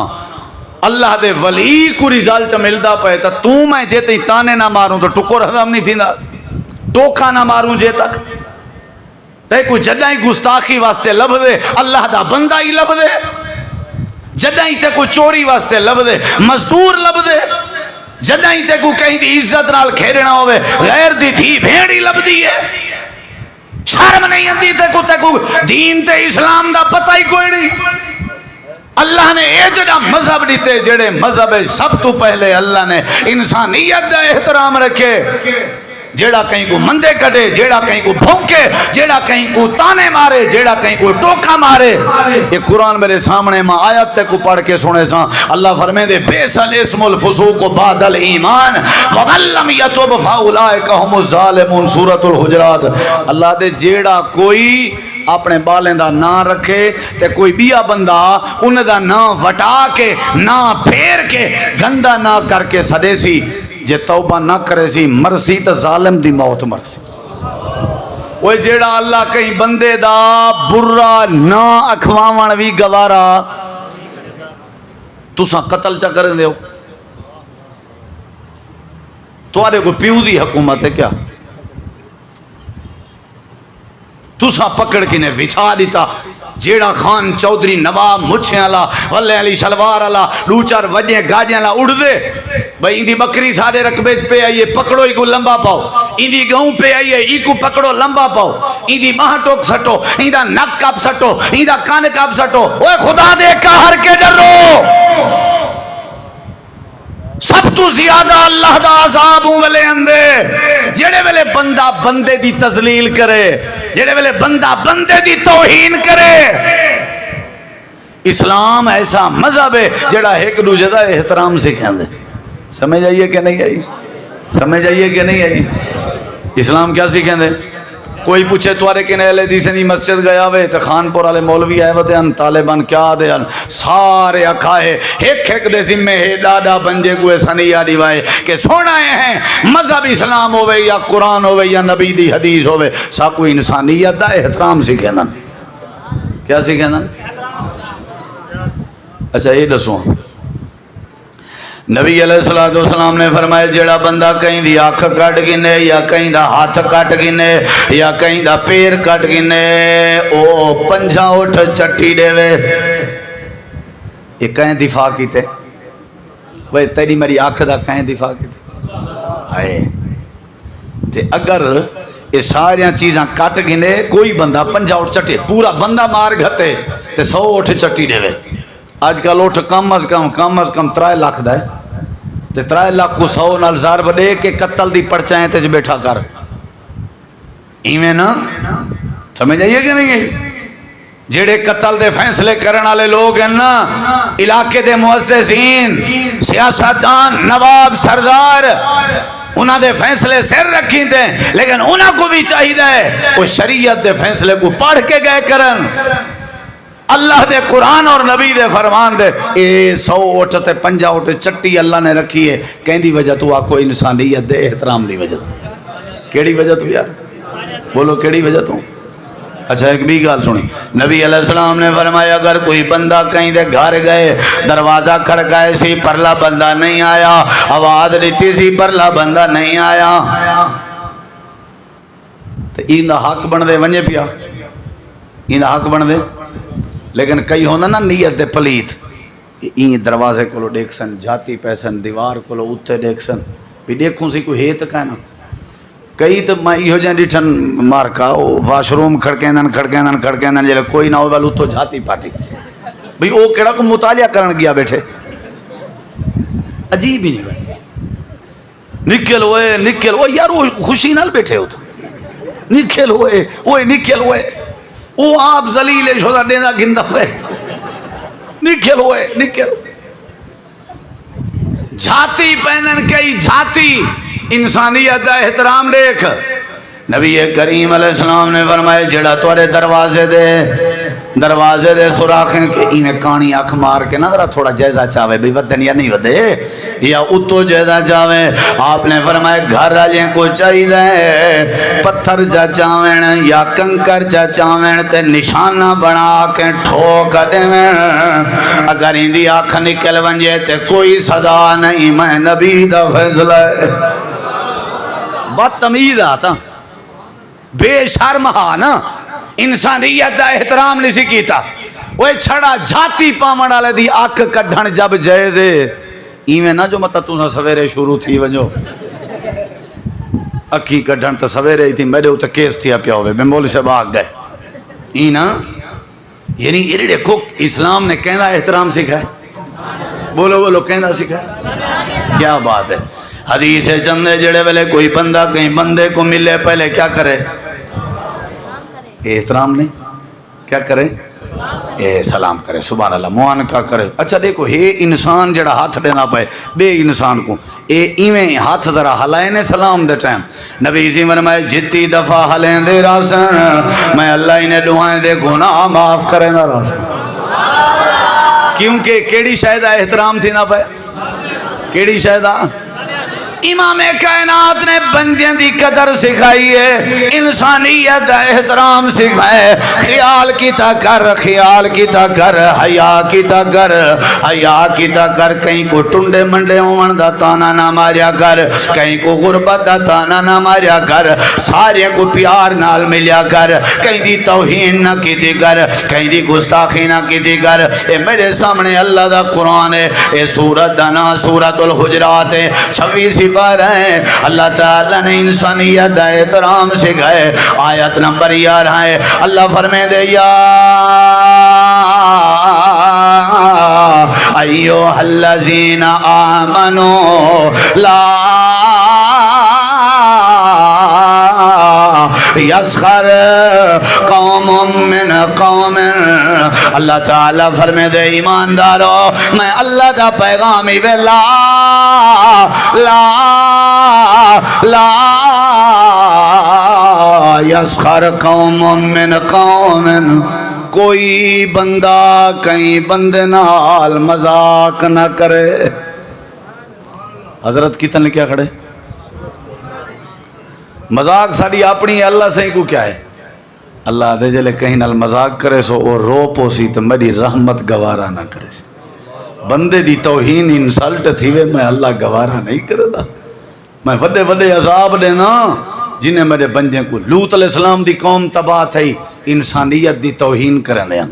اللہ دے ولی کو رزلٹ ملدا پے تا تو میں جے تے تانے نہ ماروں تو ٹکر ہضم نہیں تھیندا ٹوکا نہ ماروں جے تک تے کو جڈائی گستاخی واسطے لب دے اللہ دا بندہ ہی لب دے جڈائی تے کو چوری واسطے لب دے مزدور لب دے جڈائی تے کو کہیں دی عزت نال کھیڑنا ہوئے غیر دی تھی بھیڑی لب دی ہے شرم نہیں اندی تے کو دین تے اسلام دا پتہ ہی کوئی نہیں اللہ نے اے جڑا مذہب دیتے جڑے مذہب سب تو پہلے اللہ نے انسانیت دا احترام رکھے جیڑا کہیں کو مندے کٹے، جیڑا کہیں کو بھونکے، جیڑا کہیں کو تانے مارے، جیڑا کہیں کو ٹوکا مارے. یہ قرآن میرے سامنے میں آیت تے کو پڑھ کے سنے سا. اللہ فرمائے دے بیس الاسم الفسوق بعد الایمان ومن لم یتب فاولئک هم الظالمون. سورۃ الحجرات. اللہ دے جیڑا کوئی اپنے بالیں دا نام رکھے تے کوئی بیا بندہ ان دا نام وٹا کے نہ پھیر کے گندا نہ کر کے سدے سی، جے توبہ نہ کرے سی مرسی تے ظالم دی موت مرسی. وہ جیڑا اللہ کہیں بندے دا برا نہ اکھواون وی گوارا تساں قتل چا کریں دیو. تواڈے کو پیو دی حکومت ہے کیا؟ تساں پکڑ کے نے وچھا دیتا. جیڑا خان چودھری نواب مچھیں والا ولے علی شلوار والا دو چار وڈے گاڑیاں والا اڑ دے بھئی ایندی بکری ساڈے رقبے پہ آئیے پکڑو ای کو لمبا پاؤ، ایندی گہوں پہ آئیے ای کو پکڑو لمبا پاؤ، ایندی باہ ٹوک سٹو، ایندا نک کاپ سٹو، ایندا کان کاپ سٹو. اوے خدا دے قہر کے ڈرو. سب تو زیادہ اللہ دا عذاب ویلے اندے جڑے ویلے بندہ بندے دی تذلیل کرے، جڑے ویلے بندہ بندے دی توہین کرے. اسلام ایسا مذہب ہے جڑا ایک دوجے دا احترام سکھاندے. سمجھ آئیے کہ نہیں آئی؟ سمجھ آئیے کہ نہیں آئی؟ اسلام کیا سکھاندے؟ کوئی پوچھے توارے کن اہل حدیث دی مسجد گیا ہوئے تو خانپور والے مولوی آئے ہوتے ہیں طالبان کیا دے ہیں سارے اکھائے ایک ایک دے ذمہ ہے دادا بنجے کو ایسا نہیں یادی وائے کہ سونا ہیں مذہب اسلام ہوئے یا قرآن ہوئے یا نبی دی حدیث ہوئے سا کوئی انسانیت دا احترام سکھیں دن. کیا سکھیں دن؟ اچھا یہ دسوں نبی علیہ السلام نے فرمایا جیڑا بندہ کہیں دی آنکھ کٹ گنے یا کہیں دا ہاتھ کٹ گنے یا کہیں دا پیر کٹ گنے او پنجا اٹھ چٹی دے وے. یہ کہیں دفاع کیتے وہ تیری میری آنکھ دا کہیں دفاع کیتے آئے تے اگر یہ ساریاں چیزاں کٹ گنے کوئی بندہ پنجا اٹھ چٹی پورا بندہ مار گھتے تے 100 اٹھ چٹی دے وے. آج کل اٹھ کم از کم 3 لاکھ دا ہے تے 3 لاکھ کو 100 نال ضرب دے کے قتل دی پرچائیں تے بیٹھا کر ایویں نا. سمجھ آئیے کہ نہیں ہے؟ جیڑے قتل دے فیصلے کرن والے لوگ ہیں نا علاقے دے مؤسسین سیاستدان نواب سردار انہاں دے فیصلے سر رکھی تھے لیکن انہاں کو بھی چاہیے وہ شریعت دے فیصلے کو پڑھ کے گئے کرن. اللہ دے قرآن اور نبی دے فرمان دے اے 100 اٹھ تے 50 اٹھ چٹی اللہ نے رکھی ہے کہیں دی وجہ تو آکھو انسانیت دے احترام دی وجہ. کیڑی وجہ تو یار بولو کیڑی وجہ تو؟ اچھا ایک بھی گال سنی نبی علیہ السلام نے فرمایا اگر کوئی بندہ کہیں دے گھر گئے دروازہ کھڑکائے سی پرلا بندہ نہیں آیا آواز دیتی سی پرلا بندہ نہیں آیا تو این دا حق بن دے ونجے پیا این دا حق بن دے. لیکن کئی ہونا نا نیت دے پلیت این دروازے کو دیکھ سن جاتی پیسن دیوار کو اتھے دیکھ سن بھی دیکھوں سی کوئی ہے تو کہنا کئی تو میں یہ جائیں ڈیٹھن مارکا واش روم کھڑکیں جلے کوئی نہ ہو والو تو جاتی پاتی بھئی او کیڑا کو مطالعہ کرن گیا بیٹھے عجیب ہی نہیں بھائی نکل ہوئے یار وہ خوشی نال بیٹھے ہو تو نکل ہوئے وہ آپ ذلیل شدہ دینا گندہ ہوئے نکل جھاتی پہنن کئی جھاتی انسانیت دا احترام دیکھ. نبی کریم علیہ السلام نے فرمائے جڑا توارے دروازے دے سراخیں کہ انہیں کانی آنکھ مار کے نہ ذرا تھوڑا جائزہ چاہے بھی ودن یا نہیں ودے یا اتو جائزہ چاہے. آپ نے فرمائے گھر آجیں کو چاہیے پتھر جا چاہویں یا کنکر جا چاہویں تے نشانہ بنا کے ٹھوک دیں اگر اندی آنکھ نکل ونجے تے کوئی صدا نہیں میں نبی دا فیصلہ ہے. بدتمیز آتا بے شرم ہاں نا انسانیت دا احترام نہیں سی کیتا. وہ چھڑا جھاتی پامن والے دی آنکھ کڈھن جب جائزے ایویں نہ جو متا تساں سویرے شروع تھی ونجو اکھی کڈھن تو سویرے ہی تھی میرے اتنے کیس تھیا پیا ہوئے میں مول سے بھاگ گئے ای نا یعنی یہ دیکھو اسلام نے کہنا احترام سکھائے. بولو کہنا سکھائے. کیا بات ہے. حدیث چندے جڑے ویلے کوئی بندہ کہیں بندے کو ملے پہلے کیا کرے؟ احترام نہیں، کیا کرے؟ سلام کرے، سبحان اللہ، معانقہ کرے۔ اچھا دیکھو یہ انسان جڑا ہاتھ دینا پائے بے انسان کو، ایویں ہاتھ ذرا ہلائے نے سلام دے ٹائم، نبی جی فرمائے جتی دفعہ ہلیں دے راسن میں اللہ انہیں دعائیں دے گناہ معاف کرے نہ راسن، کیونکہ کیڑی شاید احترام تھی نہ پائے، کیڑی شاید امام کائنات نے بندیاں دی قدر سکھائی ہے، انسانیت احترام سکھائے، خیال کیتا کر، خیال کیتا کر، حیا کیتا کر، حیا کیتا کر، کہیں کو ٹنڈے منڈے ہون دا تانا نہ ماریا کر، کہیں کو غربت دا تانا نہ ماریا کر، سارے کو پیار نال ملیا کر، کہیں دی توہین نہ کیتی کر، کہیں دی گستاخی نہ کیتی کر۔ اے میرے سامنے اللہ دا قرآن ہے، اے سورت دا نا سورت الحجرات ہے، 26 پارہ ہے، اللہ تعالیٰ نے انسانیت دا احترام سکھائے۔ آیت نمبر 11 ہے، اللہ فرمائے دے یا ایوہ الذین آمنوا لا یسخر قوم من قوم، اللہ تعالیٰ فرمائے دے ایماندارو میں اللہ دا پیغامی وے لا یسخر قوم من قوم، کوئی بندہ کہیں بندے نال مذاق نہ کرے۔ حضرت کی تن کیا کھڑے؟ مذاق ساڑی اپنی ہے، اللہ سے کو کیا ہے؟ اللہ دے جلے کہیں نال مذاق کرے سو اور رو پوسی تو میری رحمت گوارا نہ کرے سی، بندے دی توہین انسلٹ تھی وے میں اللہ گوارا نہیں کردا، میں وڈے وڈے عذاب دینا جنہیں میرے بندے کو۔ لوط علیہ السلام دی قوم تباہ تھی انسانیت دی توہین کرنے ہیں،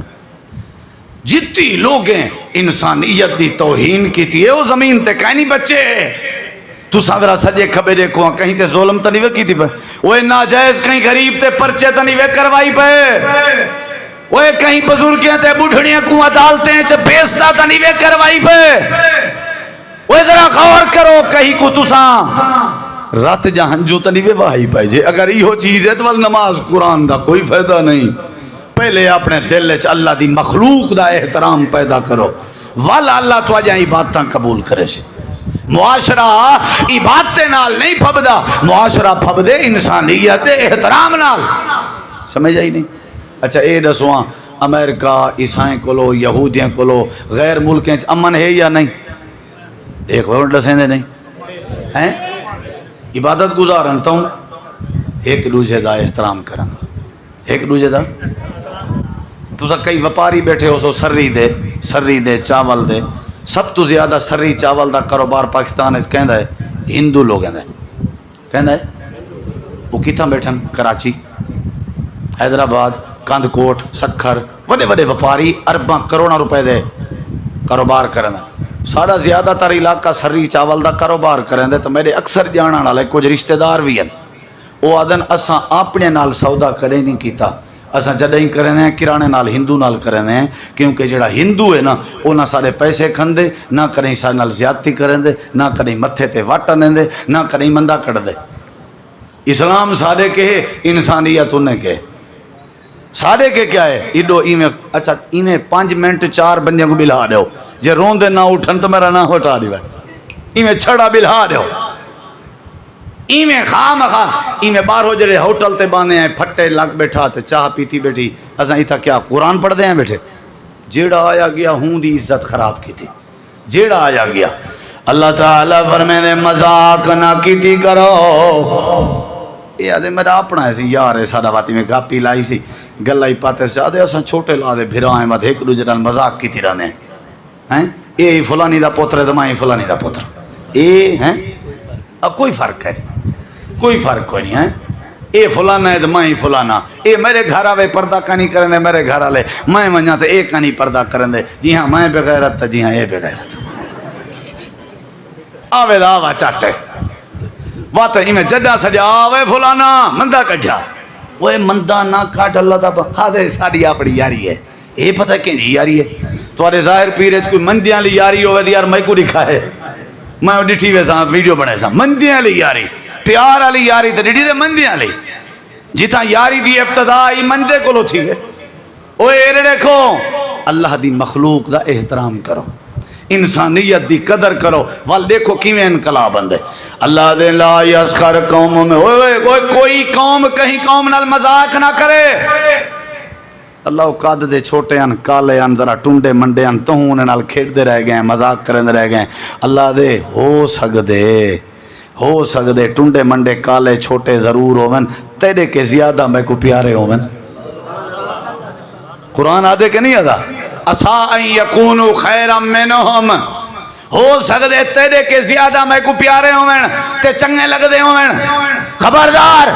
جتی لوگیں انسانیت دی توہین کی تھی وہ زمین تے کہیں نہیں بچے۔ تو سادرہ سجے کھبے دیکھو کہیں تے ظلم تا نہیں وے کی تھی پہ، وہ ناجائز کہیں غریب تے پرچے تا نہیں وے کروائی پہ، وہ کہیں بزرگیاں تے بڑھڑیاں کو عدالتیں چے بیستا تا نہیں وے کروائی پہ۔ وہ ذرا غور کرو کہیں کو تساں رات جہاں جو تا نہیں وے واہی پائے جے، اگر یہ چیز ہے تو نماز قرآن دا کوئی فائدہ نہیں۔ پہلے اپنے دل چ اللہ دی مخلوق دا احترام پیدا کرو، والا اللہ تو آجاں عبادتاں قبول کرے سے۔ معاشرہ عبادتیں نال نہیں پھبدا، معاشرہ پھبدے انسانیت احترام نال، سمجھ آئی نہیں؟ اچھا اے دسواں امریکہ عیسائیں کولو یہودیاں کولو غیر ملکیں امن ہے یا نہیں؟ ایک وقت دسیں دے نہیں ہیں؟ عبادت گزارن تو ایک دوسرے دا احترام کرن، ایک دوسرے دا تو سا کئی وپاری بیٹھے ہو سو سری دے چاول دے، سب تو زیادہ سری چاول دا کاروبار پاکستان اس کہندہ ہے ہندو لوگ کہندہ ہے، وہ کتھاں بیٹھن؟ کراچی، حیدرآباد، کاند کوٹ، سکھر، وڈے وڈے وپاری ارباں کروڑاں روپے دے کاروبار کرن۔ سارا زیادہ تر علاقہ سری چاول دا کاروبار کرن دے، تو میرے اکثر جانن والے کچھ رشتہ دار بھی ہیں، وہ آدن اساں اپنے نال سودا کرے نہیں کیتا، اساں جڑیں کریں ہیں کرانے نال ہندو نال کریں ہیں، کیونکہ جڑا ہندو ہے نا وہ نہ سارے پیسے کھندے، نہ کریں سارے نال زیادتی کریں دے، نہ کریں متھے تے واٹا دے، نہ کریں مندہ کڑ دے۔ اسلام سارے کے ہے، انسانیت انہیں کے سارے کے کیا ہے؟ ایڈو ایمیں اچھا ایمیں 5 منٹ 4 بندیاں کو بلہا دے ہو، جے رون دے نہ اٹھن تو میرا نہ ہٹا دی بھائی، ایمیں چھڑا بلہا دے ہو، ایمیں خام ایمیں بار ہو جڑے ہوٹل تے باندھے ہیں پھٹے لگ بیٹھا تے چاہ پیتی بیٹھی، اساں ایتھا کیا قرآن پڑھ دے ہیں بیٹھے؟ جیڑا آیا گیا ہوں دی عزت خراب کی تھی، جیڑا آیا گیا۔ اللہ تعالیٰ فرمائے دے مذاق نہ کیتی کرو۔ یہ آدھے میرا اپنا ہے سی یار ہے سادہ باتی میں گاپی لائی سی گلائی پاتے سے آدھے اساں چھوٹے لا دے بھرائیں مد ایک دو جڑا مذاق کیتی رہنے ہیں، اے فلانی دا پوتر ہے دمائیں فلانی دا پوتر، اے ہیں اب کوئی فرق ہے کوئی فرق کوئی نہیں ہے، اے فلانا ہے تو میں فلانا، اے میرے گھر آوے پردہ کا نہیں کریں دے، میرے گھر آلے میں منجا تو اے کا نہیں پردہ کریں دے، جی ہاں میں بغیرت تا جی ہاں اے بغیرت آوے دا آوہ چاٹے وات میں جدہ سجا آوے فلانا مندہ کٹھا، وہ مندہ نہ کاٹ اللہ تا ہاں ساڑی اپنی یاری ہے، اے پتہ کہیں جی یاری ہے تو آرے ظاہر پیرے کوئی مندیاں لی یاری ہوئے دی یار میں کو دکھا ہے، میں ڈٹھی ویسا ویڈیو بنے سا مندیاں والی یاری پیار والی یاری تے ڈٹھی تے مندیاں والی جتھا یاری دی ابتدا ای مندے کولو تھی ہے اوے اے دیکھو اللہ دی مخلوق دا احترام کرو انسانیت دی قدر کرو وال دیکھو کیویں انقلاب اندے اللہ دے لا یسخر قوم میں کوئی قوم کہیں قوم نال مذاق نہ کرے اللہ قد دے چھوٹے ان کالے ان ذرا ٹنڈے منڈے ان تو انہاں نال کھیڈدے رہ گئے مذاق کرندے رہ گئے اللہ دے ہو سکدے ٹنڈے منڈے کالے چھوٹے ضرور ہوون تیرے کے زیادہ میں کو پیارے ہوون قرآن آدھے کہ نہیں آدھا اسا ان یکونو خیرا منہم ہو سکدے تیرے کے زیادہ میں کو پیارے ہوون تے چنگے لگ دے ہوون خبردار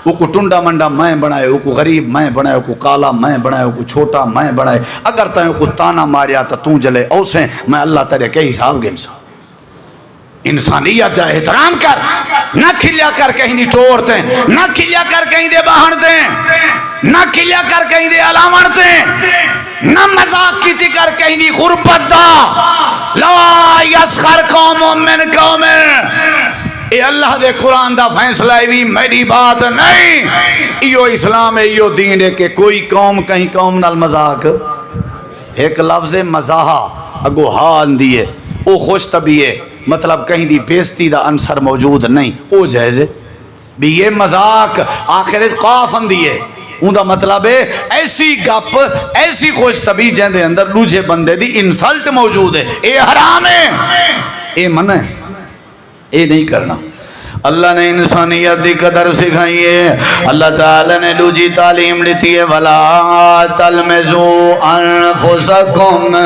وہ کو ٹنڈا منڈا میں بنائے وہ کو غریب میں بنائے وہ کو کالا میں بنائے وہ کو چھوٹا میں بنائے اگر تائیں کو تانا ماریا تو توں جلے اوسیں میں اللہ تیرے کے حساب گنسا انسانیت دا احترام کر نہ کھلیا کر کہیں دی ٹورتے نہ کھلیا کر کہیں دے باہنتے نہ کھلیا کر کہیں دے علامڑتے نہ مذاق کیتی کر کہیں دی غربت دا لا یسخر قوم من قوم اے اللہ دے قرآن دا فیصلہ بھی میری بات نہیں ایو اسلام ہے ایو دین ہے کہ کوئی قوم کہیں قوم نال مذاق ایک لفظ مزاحہ اگو ہان دیئے او خوش طبیعے مطلب کہیں دی بیستی دا انصر موجود نہیں او جائز ہے بھی یہ مذاق آخر قاف اندیے ان دا مطلب ہے ایسی گپ ایسی خوش طبیع جہاں دے اندر دوجے بندے دی انسلٹ موجود ہے اے حرام ہے اے منع ہے اے نہیں کرنا اللہ نے انسانیت دی قدر سکھائی ہے اللہ تعالی نے دوجی تعلیم دیتی ہے وَلَا تَلْمِزُوا أَنفُسَكُمْ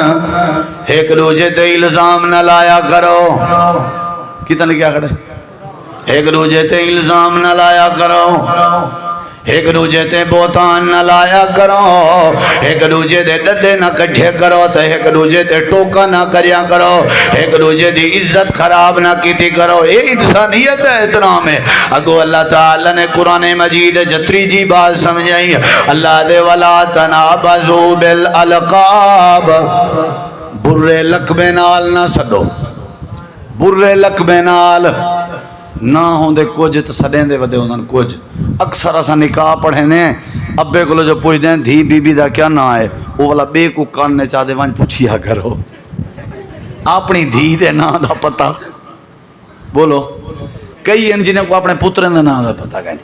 ایک دوجے تے الزام نہ لایا کرو کتنے کیا کھڑے ایک دوجے تے الزام نہ لایا کرو ایک دوجے تے بوتان نہ لایا کرو ایک دوجے دے ڈڈے نہ کٹھے کرو تے ایک دوجے تے ٹوکا نہ کریا کرو ایک دوجے دی عزت خراب نہ کیتی کرو اے انسانیت ہے احترام ہے اگو اللہ تعالی نے قرآن مجید جتری جی بات سمجھائی اللہ دے ولا تنابزوا بالالقاب برے لقبے نال نہ سڈو برے لقبے نال نہ ہوں دے کچھ تو سڑیں دے ودے ہوں کچھ اکثر اسا نکاح پڑھے نے ابے کو جو پوچھ دیں دھی بی بی دا کیا نہ ہے وہ والا بے کو کاننے چاہ دے وانج پوچھیا کرو اپنی دھی دے نا دا پتہ بولو کئی انجنیں کو اپنے پترن دے نا دا پتہ گئے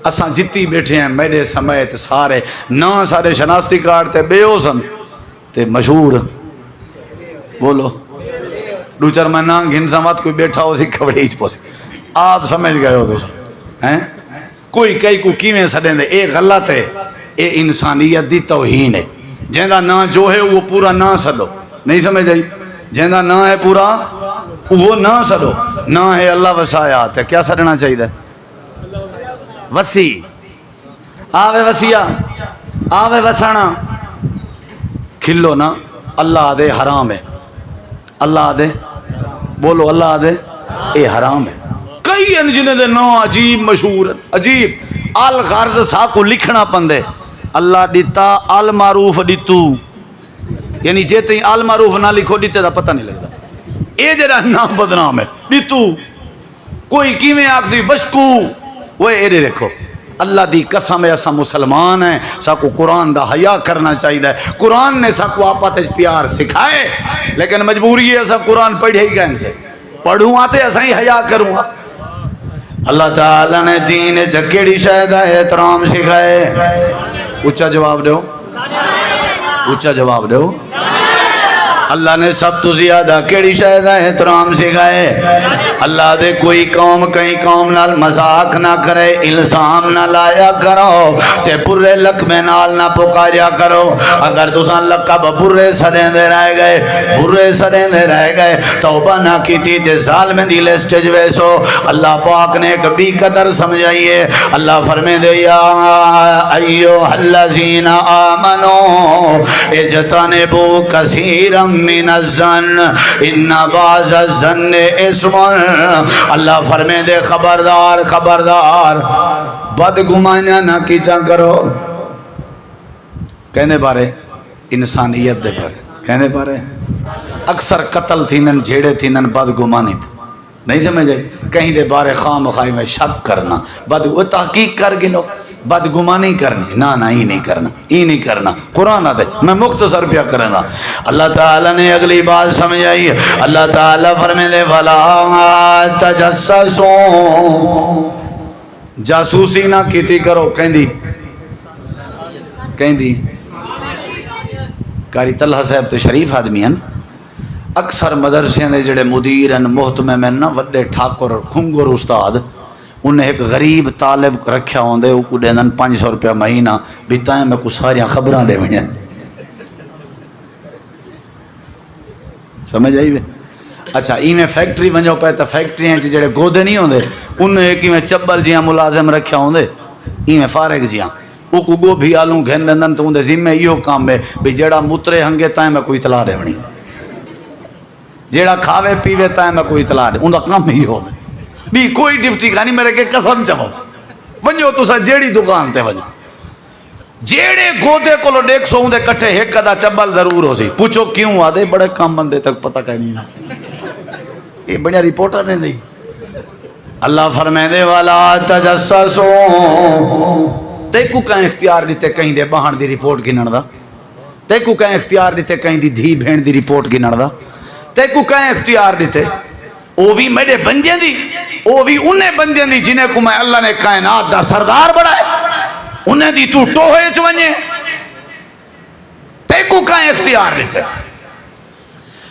اسا جتی بیٹھے ہیں میرے سمیت سارے نا سارے شناستی کارڈ تے بے ہو سن تے مشہور بولو دو چار میں نا گھنسا مات کوئی بیٹھا ہو سی کھوڑی ہی پوسی آپ سمجھ گئے ہو تو کوئی کئی کو کیویں سڑیں دے اے غلط ہے اے انسانیت دی توہین ہے جہاں نا جو ہے وہ پورا نا سڑو نہیں سمجھ آئی جہاں نا ہے پورا وہ نا سڑو نا ہے اللہ وسایات ہے کیا سڑنا چاہیے وسیع آوے وسیع آوے وسانا کھلو نا اللہ دے حرام ہے اللہ دے بولو اللہ دے اے حرام ہے کئی انجنے دے نو عجیب مشہور عجیب الغرض سا کو لکھنا پندے اللہ دیتا المعروف دیتو یعنی جیتے ہی المعروف نہ لکھو دیتے دا پتہ نہیں لگتا اے جڑا نام بدنام ہے دیتو کوئی کیویں آکسی بشکو وہ ایرے رکھو اللہ دی قسم ہے ایسا مسلمان ہیں سا کو قرآن دا حیا کرنا چاہیے قرآن نے سا کو آپا پیار سکھائے لیکن مجبوری ہے سب قرآن پڑھے ہی گئے سے پڑھوں آتے ایسا ہی حیا کروں اللہ تعالیٰ نے دین جکیڑی شاید احترام سکھائے اچھا جواب دو اچھا جواب دو اللہ نے سب تو زیادہ کیڑی شاید احترام سکھائے اللہ دے کوئی قوم کئی قوم نال مذاق نہ کرے الزام نہ لایا کرو تے برے لقبے نال نہ پکاریا کرو اگر تساں لقب برے سڑیں دے رہ گئے توبہ نہ کیتی تے ظالم دی لسٹ ویسو اللہ پاک نے ایک بھی قدر سمجھائیے اللہ فرمے دے یا ایوہ الذین آمنو اجتنبو کثیرا من الظن ان بعض الظن اسم اللہ فرمے دے خبردار خبردار بد گمانیاں نہ کیچا کرو کہنے بارے انسانیت دے بارے کہنے بارے اکثر قتل تھیندن جھیڑے تھیندن بدگمانی نہیں سمجھ آئی کہیں دے بارے خواہ مخواہ میں شک کرنا وہ تحقیق کر گنو بدگمانی کرنی نہ ہی نہیں کرنا ہی نہیں کرنا قرآن دے میں مختصر پیا کرنا اللہ تعالیٰ نے اگلی بات سمجھائی اللہ تعالیٰ فرمائے دے وَلَا تَجَسَّسُوا جاسوسی نہ کیتی کرو کہیں دی قاری طلحہ صاحب تو شریف آدمی ہیں اکثر مدرسے دے جڑے مدیر ہیں محتمم ہیں نا وڈے ٹھاکر کھنگر استاد انہیں ایک غریب طالب رکھیا ہوندے وہ کو دینن 500 روپیہ مہینہ بیتائیں میں کو ساریاں خبراں دے ونجن سمجھ آئی بے اچھا ایویں فیکٹری ونجو پہ تا فیکٹری ہیں جڑے گودے نہیں ہوندے انہیں ایک ایویں چبل جیاں ملازم رکھیا ہوندے ایویں فارغ جیاں وہ کو گو بھی آلوں گھن دندن تو اندے ذمہ یہ کام ہے بھی جڑا مترے ہنگے تائیں میں کوئی اطلاع دے ونی جیڑا کھاوے پیوے تائیں میں کوئی اطلاع دے اندہ کام ہی ہو دے بھی کوئی ڈفٹی کھانی میرے کے قسم چاہو ونجو تو سا جیڑی دکان تے ونجو جیڑے گودے کو لو دیکھ سو اندے کٹھے ایک کدا چبل ضرور ہو سی پوچھو کیوں آدھے بڑے کام بندے تک پتہ کہیں نہیں یہ بڑیا رپورٹر دیں دی اللہ فرمائے دے والا تجسسو تے کو کہیں اختیار دیتے کہیں دے بہن دی رپورٹ کی نڑدا تے کو کہیں اختیار دیتے کہیں دی دھی بھین دی رپورٹ کی نڑدا تے کو کہیں اختیار دیتے او بھی میرے بندے دی او بھی انہیں بندے دی جنہیں کو میں اللہ نے کائنات دا سردار بڑھائے انہیں دی تو ٹوہے چونجے تے کو کہیں اختیار دیتے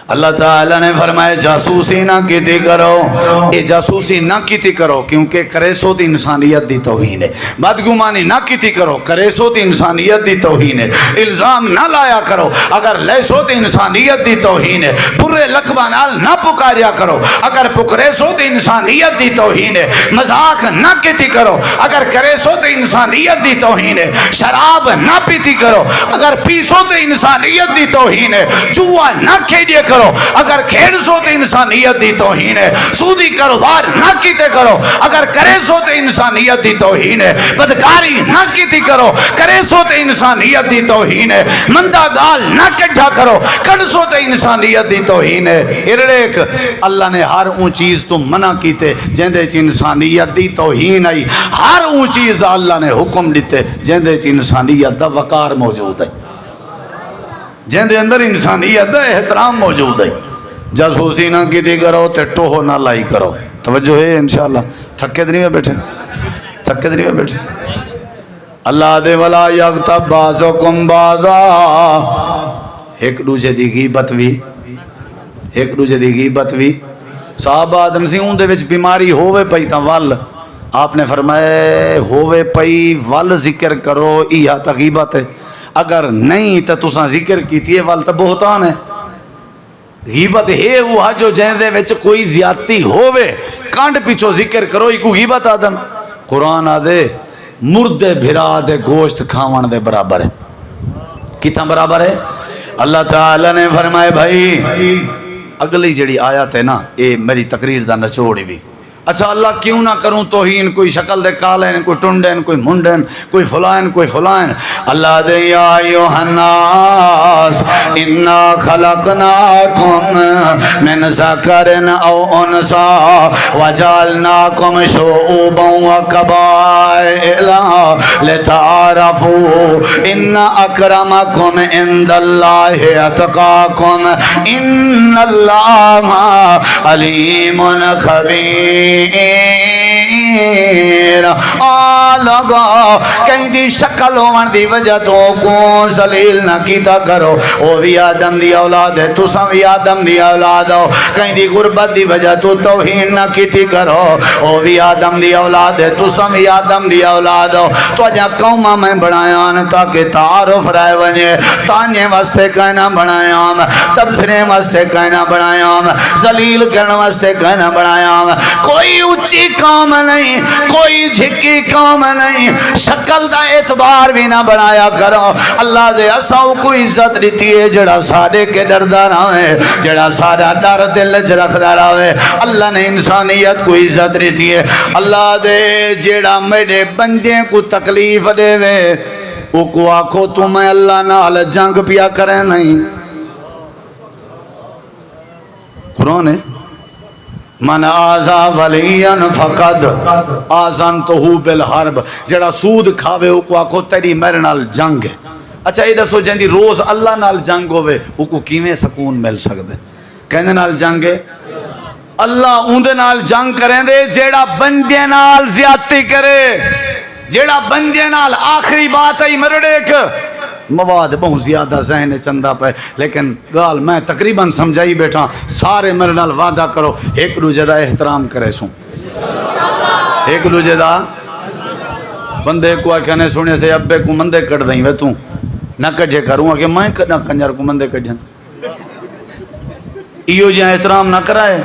اللہ تعالیٰ نے فرمایا جاسوسی نہ کیتی کرو یہ جاسوسی نہ کیتی کرو کیونکہ کرے سو تی انسانیت دی توہین ہے بدگمانی نہ کیتی کرو کرے سو تی انسانیت دی توہین ہے الزام نہ لایا کرو اگر لے سو تی انسانیت دی توہین ہے برے لقبہ نال نہ پکاریا کرو اگر پکرے سو تی انسانیت دی توہین ہے مذاق نہ کیتی کرو اگر کرے سو تی انسانیت دی توہین ہے شراب نہ پیتی کرو اگر پیسو تی انسانیت دی توہین ہے جوا نہ کھیڑیے کرو اگر کھیڑ سو تے انسانیت دی توہین ہے سودی کاروبار نہ کیتے کرو اگر کرے سو تے انسانیت دی توہین ہے بدکاری نہ کیتی کرو کرے سو تے انسانیت دی توہین ہے مندہ گال نہ کٹھا کرو کڑ سو تے انسانیت دی توہین ہے ارڑیک اللہ نے ہر اون چیز تو منع کیتے جندے چ انسانیت دی توہین آئی ہر اون چیز دا اللہ نے حکم دیتے جندے چ انسانیت دا وقار موجود ہے جن دے اندر انسانیت دا احترام موجود ہے جاسوسی نہ کیتی کرو تے ٹوہ نہ لائی کرو توجہ ہے انشاءاللہ تھکے دنی میں بیٹھے تھکے دنی میں بیٹھے اللہ دے ولا یغتب بعضکم بعضا ایک دوجے دی غیبت وی ایک دوجے دی غیبت وی صحابہ آدم سی اون دے وچ بیماری ہووے پئی تاں ول آپ نے فرمایا ہووے پئی ول ذکر کرو یہ تا غیبت ہے اگر نہیں تو تساں ذکر کیتی ہے وال تو بہتان ہے غیبت ہے وہ جو جہندے وچ کوئی زیادتی ہووے کانڈ پیچھو ذکر کرو یہ کو غیبت آدن قرآن آدھے مردے بھرا دے گوشت کھاون دے برابر ہے کتنا برابر ہے اللہ تعالیٰ نے فرمائے بھائی اگلی جڑی آیت ہے نا یہ میری تقریر دا نچوڑی بھی اچھا اللہ کیوں نہ کروں توہین کوئی شکل دے کالین کوئی ٹنڈین کوئی منڈین کوئی فلائن کوئی فلائن اللہ دے یا ایوہ الناس انا خلقناکم من ذکرن او انسا وجعلناکم شعوبا و قبائلا لتعارفوا ان اکرمکم عند اللہ اتقاکم ان اللہ علیم خبیر لگا کہیں دی شکل ہومن دی وجہ تو کون ذلیل نہ کیتا کرو او بھی آدم دی اولاد ہے تو سم بھی آدم دی اولاد ہو کہیں دی غربت دی وجہ تو توہین نہ کیتی کرو او بھی آدم دی اولاد ہے تو سم بھی آدم دی اولاد ہو تو اجا قومہ میں بنایا تاکہ تعارف رائے ونجے تانیے واسطے کہنا بنایا تبصرے واسطے کہنا بنایا ذلیل کرنے واسطے کہنا بنایا کوئی اچھی قوم نہیں کوئی جھکی قوم نہیں شکل دا اعتبار بھی نہ بنایا کرو اللہ دے اساں کو عزت دیتی ہے جڑا سارے کے ڈردار ہے جڑا سارا ڈر دل وچ رکھدا رہے اللہ نے انسانیت کو عزت دیتی ہے اللہ دے جڑا میرے بندے کو تکلیف دے وے او کو آکھو تو میں اللہ نال جنگ پیا کرے نہیں قرآن ہے من آزا ولین فقد آزنتہو بالحرب، جڑا سود کھاوے او کو آکھو تیری میرے نال جنگ ہے۔ اچھا یہ دسو جندی روز اللہ نال جنگ ہوئے او کو کیویں سکون مل سکدے؟ کہندے نال جنگ ہے اللہ اوندے نال جنگ کریں دے جیڑا بندے نال زیادتی کرے، جیڑا بندے نال آخری بات ہے مرڑے کہ مواد بہت زیادہ ذہن چندہ پہ، لیکن گال میں تقریباً سمجھائی بیٹھا سارے میرے نال وعدہ کرو ایک دوجے دا احترام کرے سوں، ایک دوجے دا بندے کو کہنے سنے سے ابے کو مندے کٹ دیں وے تو نہ کجھے کروں کہ میں نہ کنجر کو مندے کجھن، ایو جہاں احترام نہ کرائے،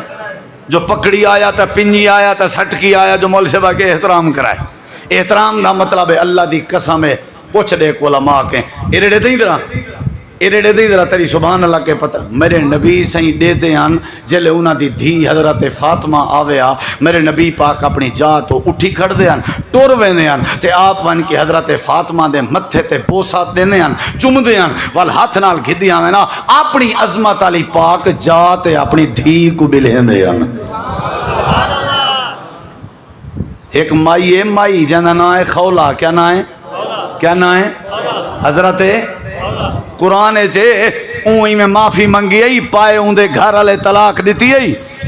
جو پکڑی آیا تا پنجی آیا تا سٹکی آیا جو مول صاحبہ کے احترام کرائے۔ احترام نہ مطلب ہے اللہ دی قسم ہے پوچھ دے کو علماء کے ایرے دیں درہ تیری سبحان اللہ کے پتہ میرے نبی سہیں دے دے ہن جلے انہاں دی دھی حضرت فاطمہ آویا میرے نبی پاک اپنی جا تو اٹھی کھڑ دے ہن ٹور ویندے ہن تے آپ ون کی حضرت فاطمہ دے متھے تے بوسات دیندے ہن چم دے ہن وال ہاتھ نال گھدیاں میں نا اپنی عظمت علی پاک جا تے اپنی دھی کو بلہندے ہن۔ ایک مائی ہے مائی جنہ نا ہے خولا، کیا نا ہے کیا نا ہے حضرت قرآن سے اوہی میں معافی منگی ہے پائے ان دے گھر والے طلاق دیتی ہے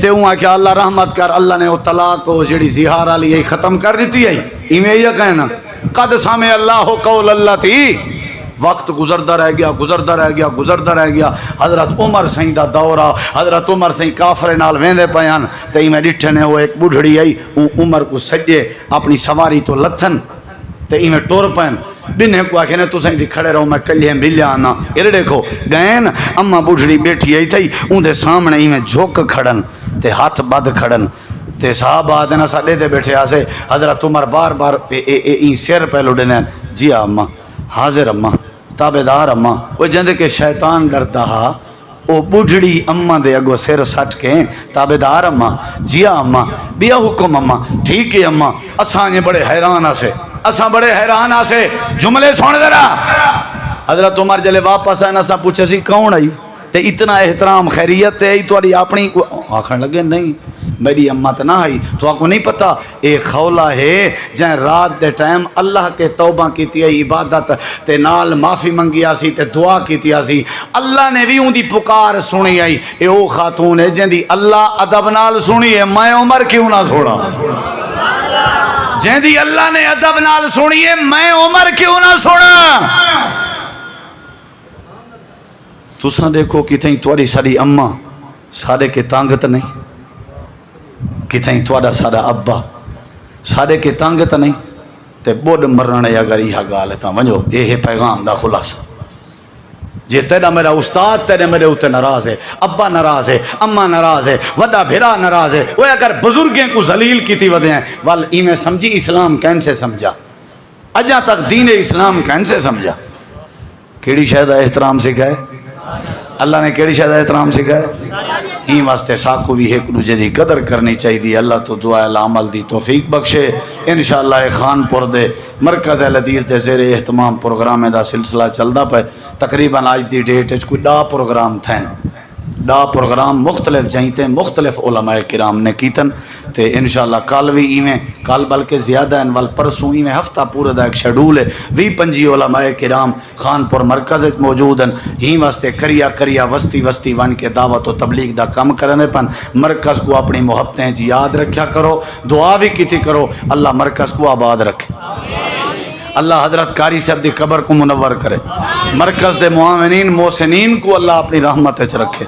تے اوہاں کہ اللہ رحمت کر اللہ نے وہ طلاق کو جڑی زہار والی ہے ختم کر دیتی ہے ایویں یہ کہنا قد سمع اللہ قول اللہ تھی۔ وقت گزرتا رہ گیا حضرت عمر سائیں دا دورہ حضرت عمر سائیں کافر نال ویندے پیان تے میں ڈٹھے نے وہ ایک بڑھڑی آئی عمر کو سجے اپنی سواری تو لتھن تے میں ٹور پین بنے کو آکھے نے تو سائیں دی کھڑے رہو میں کلیے ملیا آنا یہ دیکھو گئن اما بڑھڑی بیٹھی آئی تھی ان دے سامنے میں جھوک کھڑن تے ہاتھ بد کھڑن تے صحابہ دینا ساڑے دے بیٹھے آسے حضرت عمر بار بار سیر پہلو دینے جی اما حاضر اما تابدار اما وہ جندے کے شیطان ڈرتا ہا وہ بڑھڑی اما دے اگو سیر سٹ کے تابدار اما جی اما بیا حکم اما ٹھیک ہے اما اساں بڑے حیران آسے جملے سوڑ دے رہا حضرت عمر جلے واپس آئے نسا پوچھے سی کون آئی تے اتنا احترام خیریت تے تو اپنی آخر لگے نہیں میری امت نہ آئی تو آپ کو نہیں پتا ایک خولا ہے جہاں رات دے ٹائم اللہ کے توبہ کیتی ہے عبادت تے نال معافی منگی آسی تے دعا کیتی آسی اللہ نے بھی ان دی پکار سنی آئی اے او خاتون ہے جن دی اللہ ادب نال سنی ہے میں عمر کیوں نہ سوڑا جن دی اللہ نے ادب نال سنی ہے میں عمر کیوں نہ سوڑا۔ تساں دیکھو کتیں تواری ساری اماں سارے کے تانگت نہیں کتیں توڑا سارا ابا سارے کے تانگت نہیں تے بوڑ مرنے اگر یہ گالتا ونجو یہ پیغام دا خلاصہ جے تیرا میرا استاد تیرے میرے ہوتے ناراض ہے ابا ناراض ہے اما ناراض ہے وڈا بھیرا ناراض ہے وہ اگر بزرگیں کو ذلیل کی تھی ودے ہیں وال ایمیں سمجھی اسلام کین سے سمجھا اجا تک دین اسلام کین سے سمجھا کیڑی شاید احترام سکھائے اللہ نے کیڑی شاید احترام سکھائے ہی واسطے ساکھو بھی ایک دوجے دی قدر کرنی چاہی دی اللہ تو دعا العمل دی توفیق بخشے انشاءاللہ خان پور دے مرکز الحدیث دے زیر اہتمام پروگرام دا سلسلہ چلدا پہ تقریباً آج دی ڈیٹ اچ کوئی 10 پروگرام تھیں 10 پروگرام مختلف جائیں مختلف علماء کرام نے کیتن تے انشاءاللہ کل بھی ایویں کل بلکہ زیادہ ہیں وال پرسوں ایویں ہفتہ پورا دا ایک شیڈول ہے 20-25 علماء کرام خان پور مرکز موجود ہیں ہی واسطے کریا وستی ون کے دعوت و تبلیغ دا کم کرنے پن مرکز کو اپنی محبتیں جی یاد رکھیا کرو دعا بھی کیتی کرو اللہ مرکز کو آباد رکھے اللہ حضرت قاری صاحب دی قبر کو منور کرے مرکز دے معاونین محسنین کو اللہ اپنی رحمت اچ رکھے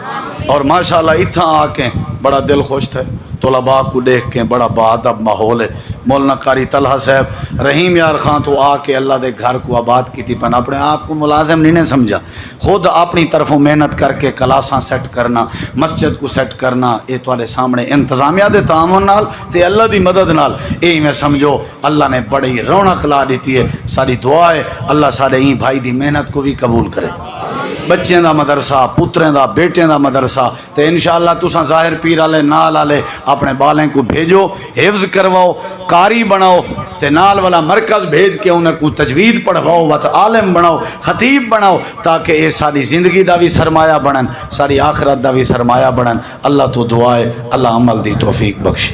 اور ماشاءاللہ اتھا آکیں بڑا دل خوش تھے طلباء کو دیکھ کے بڑا بادب ماحول ہے مولانا قاری طلحہ صاحب رحیم یار خان تو آ کے اللہ دے گھر کو آباد کی تھی پن اپنے آپ کو ملازم نہیں سمجھا خود اپنی طرفوں محنت کر کے کلاساں سیٹ کرنا مسجد کو سیٹ کرنا یہ تمہارے سامنے انتظامیہ دے تعاون نال تے اللہ دی مدد نال یہ میں سمجھو اللہ نے بڑی رونق لا دیتی ہے ساری دعا ہے اللہ سارے ہی بھائی دی محنت کو بھی قبول کرے بچیں دا مدرسہ، پتریں دا، بیٹیں دا مدرسہ، تو انشاءاللہ تساں ظاہر پیر والے نال والے اپنے بالیں کو بھیجو، حفظ کرواؤ، قاری بناؤ، تے نال والا مرکز بھیج کے انہیں کو تجوید پڑھواؤ، وقت عالم بناؤ، خطیب بناؤ، تاکہ یہ ساری زندگی دا بھی سرمایہ بنن، ساری آخرت دا بھی سرمایہ بنن۔ اللہ تو دعائے، اللہ عمل دی توفیق بخش۔